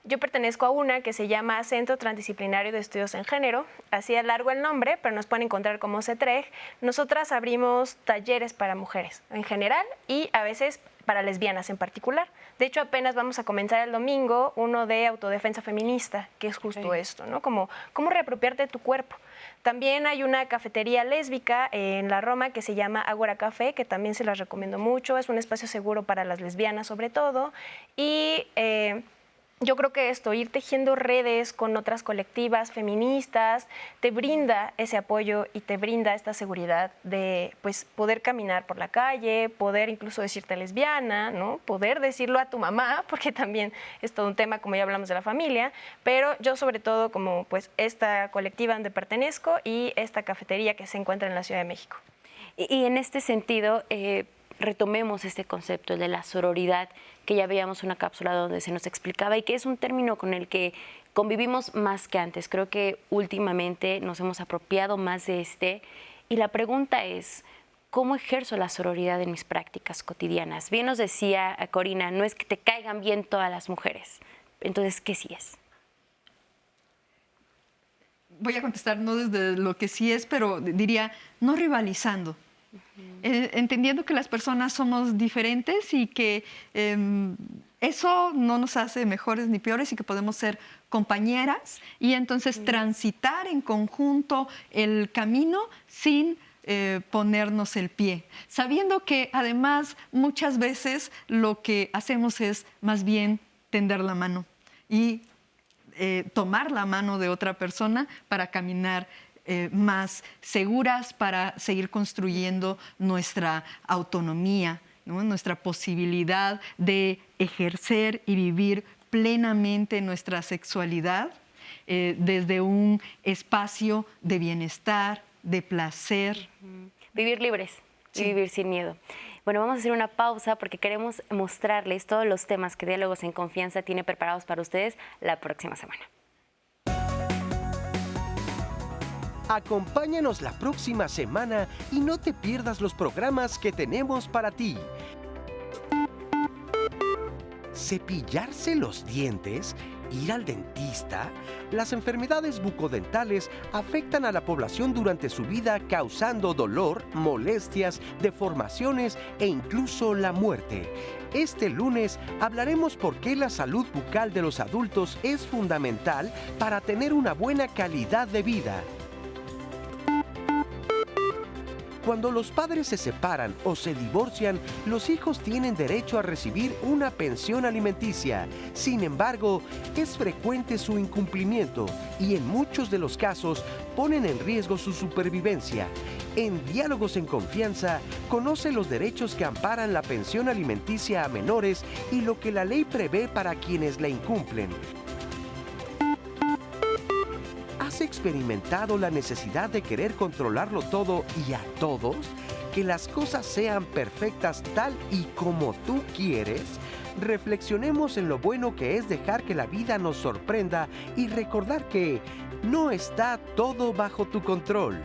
yo pertenezco a una que se llama Centro Transdisciplinario de Estudios en Género, así es largo el nombre, pero nos pueden encontrar como CETREG. Nosotras abrimos talleres para mujeres en general y a veces para lesbianas en particular. De hecho, apenas vamos a comenzar el domingo uno de autodefensa feminista, que es justo esto, ¿no? Como cómo reapropiarte de tu cuerpo. También hay una cafetería lésbica en la Roma que se llama Ágora Café, que también se las recomiendo mucho. Es un espacio seguro para las lesbianas sobre todo. Y yo creo que esto, ir tejiendo redes con otras colectivas feministas, te brinda ese apoyo y te brinda esta seguridad de pues, poder caminar por la calle, poder incluso decirte lesbiana, ¿no? Poder decirlo a tu mamá, porque también es todo un tema, como ya hablamos de la familia, pero yo sobre todo como pues, esta colectiva donde pertenezco y esta cafetería que se encuentra en la Ciudad de México. Y en este sentido, retomemos este concepto, el de la sororidad, que ya veíamos una cápsula donde se nos explicaba y que es un término con el que convivimos más que antes. Creo que últimamente nos hemos apropiado más de este. Y la pregunta es, ¿cómo ejerzo la sororidad en mis prácticas cotidianas? Bien nos decía Corina, no es que te caigan bien todas las mujeres. Entonces, ¿qué sí es? Voy a contestar no desde lo que sí es, pero diría, no rivalizando. Entendiendo que las personas somos diferentes y que eso no nos hace mejores ni peores y que podemos ser compañeras y entonces transitar en conjunto el camino sin ponernos el pie, sabiendo que además muchas veces lo que hacemos es más bien tender la mano y tomar la mano de otra persona para caminar más seguras, para seguir construyendo nuestra autonomía, ¿no? Nuestra posibilidad de ejercer y vivir plenamente nuestra sexualidad desde un espacio de bienestar, de placer. Vivir libres y vivir sin miedo. Bueno, vamos a hacer una pausa porque queremos mostrarles todos los temas que Diálogos en Confianza tiene preparados para ustedes la próxima semana. Acompáñanos la próxima semana y no te pierdas los programas que tenemos para ti. Cepillarse los dientes, ir al dentista. Las enfermedades bucodentales afectan a la población durante su vida, causando dolor, molestias, deformaciones e incluso la muerte. Este lunes hablaremos por qué la salud bucal de los adultos es fundamental para tener una buena calidad de vida. Cuando los padres se separan o se divorcian, los hijos tienen derecho a recibir una pensión alimenticia. Sin embargo, es frecuente su incumplimiento y en muchos de los casos ponen en riesgo su supervivencia. En Diálogos en Confianza, conoce los derechos que amparan la pensión alimenticia a menores y lo que la ley prevé para quienes la incumplen. ¿Has experimentado la necesidad de querer controlarlo todo y a todos? ¿Que las cosas sean perfectas tal y como tú quieres? Reflexionemos en lo bueno que es dejar que la vida nos sorprenda y recordar que no está todo bajo tu control.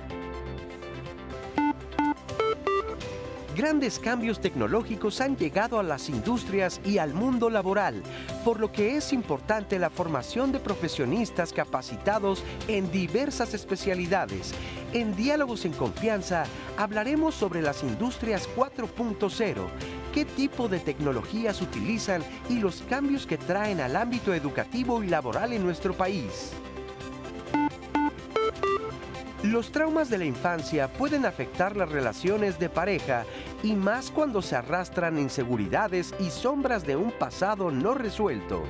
Grandes cambios tecnológicos han llegado a las industrias y al mundo laboral, por lo que es importante la formación de profesionistas capacitados en diversas especialidades. En Diálogos en Confianza hablaremos sobre las industrias 4.0, qué tipo de tecnologías utilizan y los cambios que traen al ámbito educativo y laboral en nuestro país. Los traumas de la infancia pueden afectar las relaciones de pareja y más cuando se arrastran inseguridades y sombras de un pasado no resuelto.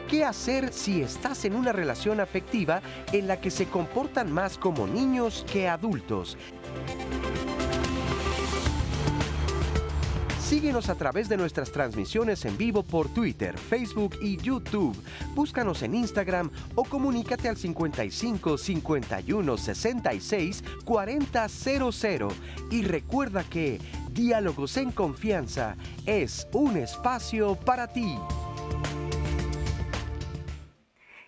¿Qué hacer si estás en una relación afectiva en la que se comportan más como niños que adultos? Síguenos a través de nuestras transmisiones en vivo por Twitter, Facebook y YouTube. Búscanos en Instagram o comunícate al 55 51 66 40 00. Y recuerda que Diálogos en Confianza es un espacio para ti.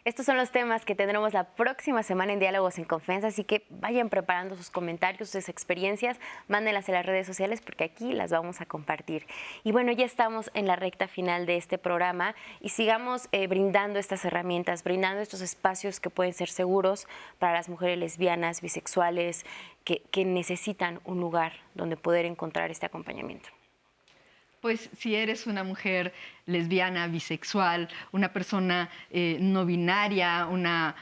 Estos son los temas que tendremos la próxima semana en Diálogos en Confianza, así que vayan preparando sus comentarios, sus experiencias, mándenlas en las redes sociales porque aquí las vamos a compartir. Y bueno, ya estamos en la recta final de este programa y sigamos brindando estas herramientas, brindando estos espacios que pueden ser seguros para las mujeres lesbianas, bisexuales, que necesitan un lugar donde poder encontrar este acompañamiento. Pues si eres una mujer lesbiana, bisexual, una persona no binaria, una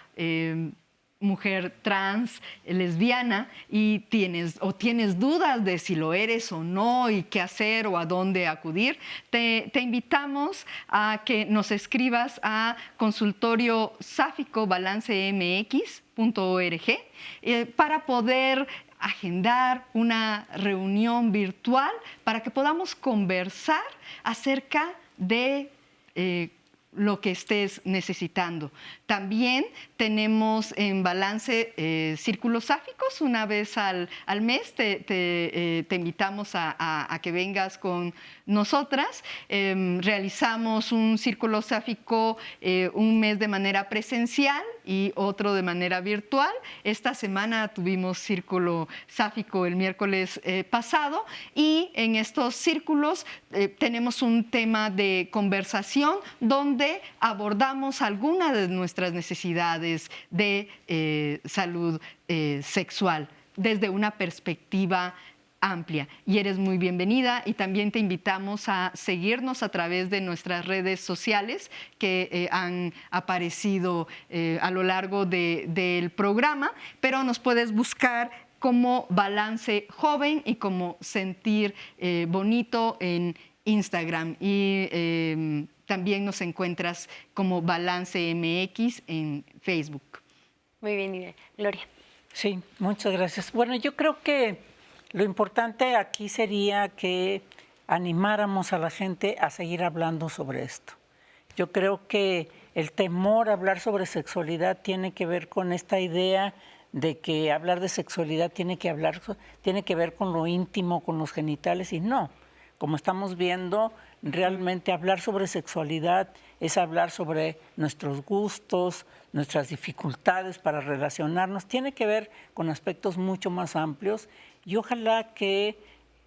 mujer trans, lesbiana, y tienes dudas de si lo eres o no, y qué hacer o a dónde acudir, te invitamos a que nos escribas a consultorio sáfico balancemx.org para poder agendar una reunión virtual para que podamos conversar acerca de lo que estés necesitando. También tenemos en Balance círculos sáficos una vez al mes. Te invitamos a que vengas con nosotras. Realizamos un círculo sáfico un mes de manera presencial y otro de manera virtual. Esta semana tuvimos círculo sáfico el miércoles pasado, y en estos círculos tenemos un tema de conversación donde abordamos algunas de nuestras necesidades de salud sexual desde una perspectiva amplia, y eres muy bienvenida. Y también te invitamos a seguirnos a través de nuestras redes sociales que han aparecido a lo largo del programa, pero nos puedes buscar como Balance Joven y como Sentir Bonito en Instagram, y también nos encuentras como Balance MX en Facebook. Muy bien, Gloria. Sí, muchas gracias. Bueno, yo creo que lo importante aquí sería que animáramos a la gente a seguir hablando sobre esto. Yo creo que el temor a hablar sobre sexualidad tiene que ver con esta idea de que hablar de sexualidad tiene que ver con lo íntimo, con los genitales, y no. Como estamos viendo, realmente hablar sobre sexualidad es hablar sobre nuestros gustos, nuestras dificultades para relacionarnos. Tiene que ver con aspectos mucho más amplios, y ojalá que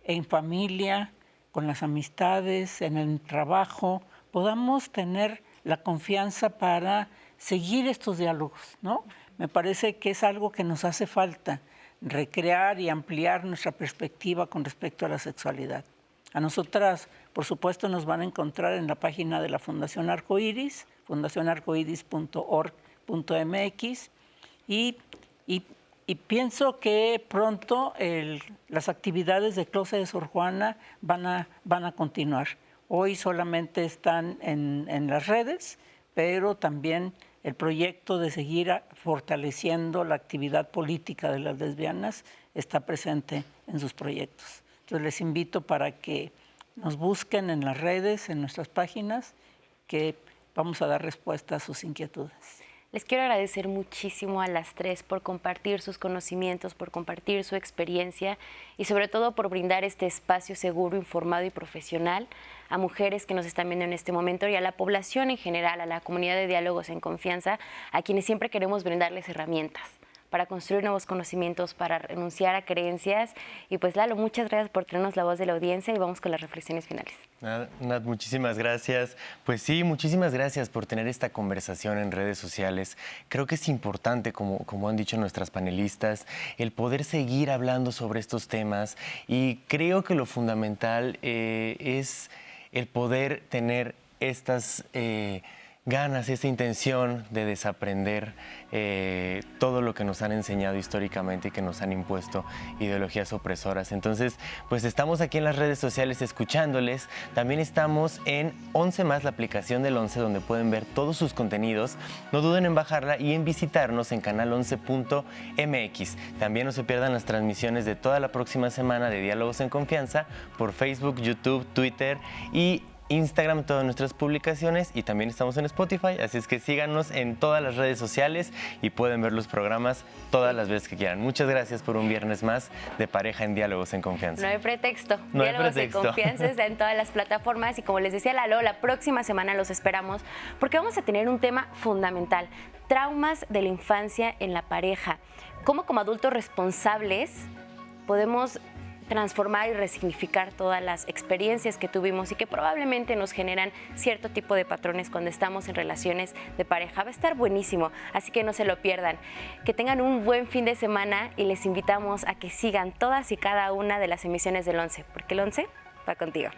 en familia, con las amistades, en el trabajo, podamos tener la confianza para seguir estos diálogos, ¿no? Me parece que es algo que nos hace falta, recrear y ampliar nuestra perspectiva con respecto a la sexualidad. A nosotras, por supuesto, nos van a encontrar en la página de la Fundación Arcoíris, fundacionarcoiris.org.mx, y pienso que pronto las actividades de Closet de Sor Juana van a continuar. Hoy solamente están en las redes, pero también el proyecto de seguir fortaleciendo la actividad política de las lesbianas está presente en sus proyectos. Entonces les invito para que nos busquen en las redes, en nuestras páginas, que vamos a dar respuesta a sus inquietudes. Les quiero agradecer muchísimo a las tres por compartir sus conocimientos, por compartir su experiencia y sobre todo por brindar este espacio seguro, informado y profesional a mujeres que nos están viendo en este momento y a la población en general, a la comunidad de Diálogos en Confianza, a quienes siempre queremos brindarles herramientas para construir nuevos conocimientos, para renunciar a creencias. Y pues Lalo, muchas gracias por tenernos la voz de la audiencia y vamos con las reflexiones finales. Nat, muchísimas gracias. Pues sí, muchísimas gracias por tener esta conversación en redes sociales. Creo que es importante, como han dicho nuestras panelistas, el poder seguir hablando sobre estos temas, y creo que lo fundamental es el poder tener estas ganas, esta intención de desaprender todo lo que nos han enseñado históricamente y que nos han impuesto ideologías opresoras. Entonces, pues estamos aquí en las redes sociales escuchándoles. También estamos en 11 más, la aplicación del 11, donde pueden ver todos sus contenidos. No duden en bajarla y en visitarnos en canal11.mx. También no se pierdan las transmisiones de toda la próxima semana de Diálogos en Confianza por Facebook, YouTube, Twitter y Instagram, todas nuestras publicaciones, y también estamos en Spotify, así es que síganos en todas las redes sociales y pueden ver los programas todas las veces que quieran. Muchas gracias por un viernes más de Pareja en Diálogos en Confianza. No hay pretexto. No hay Diálogos pretexto. en Confianza está en todas las plataformas y como les decía Lalo, la próxima semana los esperamos porque vamos a tener un tema fundamental: traumas de la infancia en la pareja. Cómo como adultos responsables podemos transformar y resignificar todas las experiencias que tuvimos y que probablemente nos generan cierto tipo de patrones cuando estamos en relaciones de pareja. Va a estar buenísimo, así que no se lo pierdan. Que tengan un buen fin de semana y les invitamos a que sigan todas y cada una de las emisiones del 11, porque el 11 va contigo.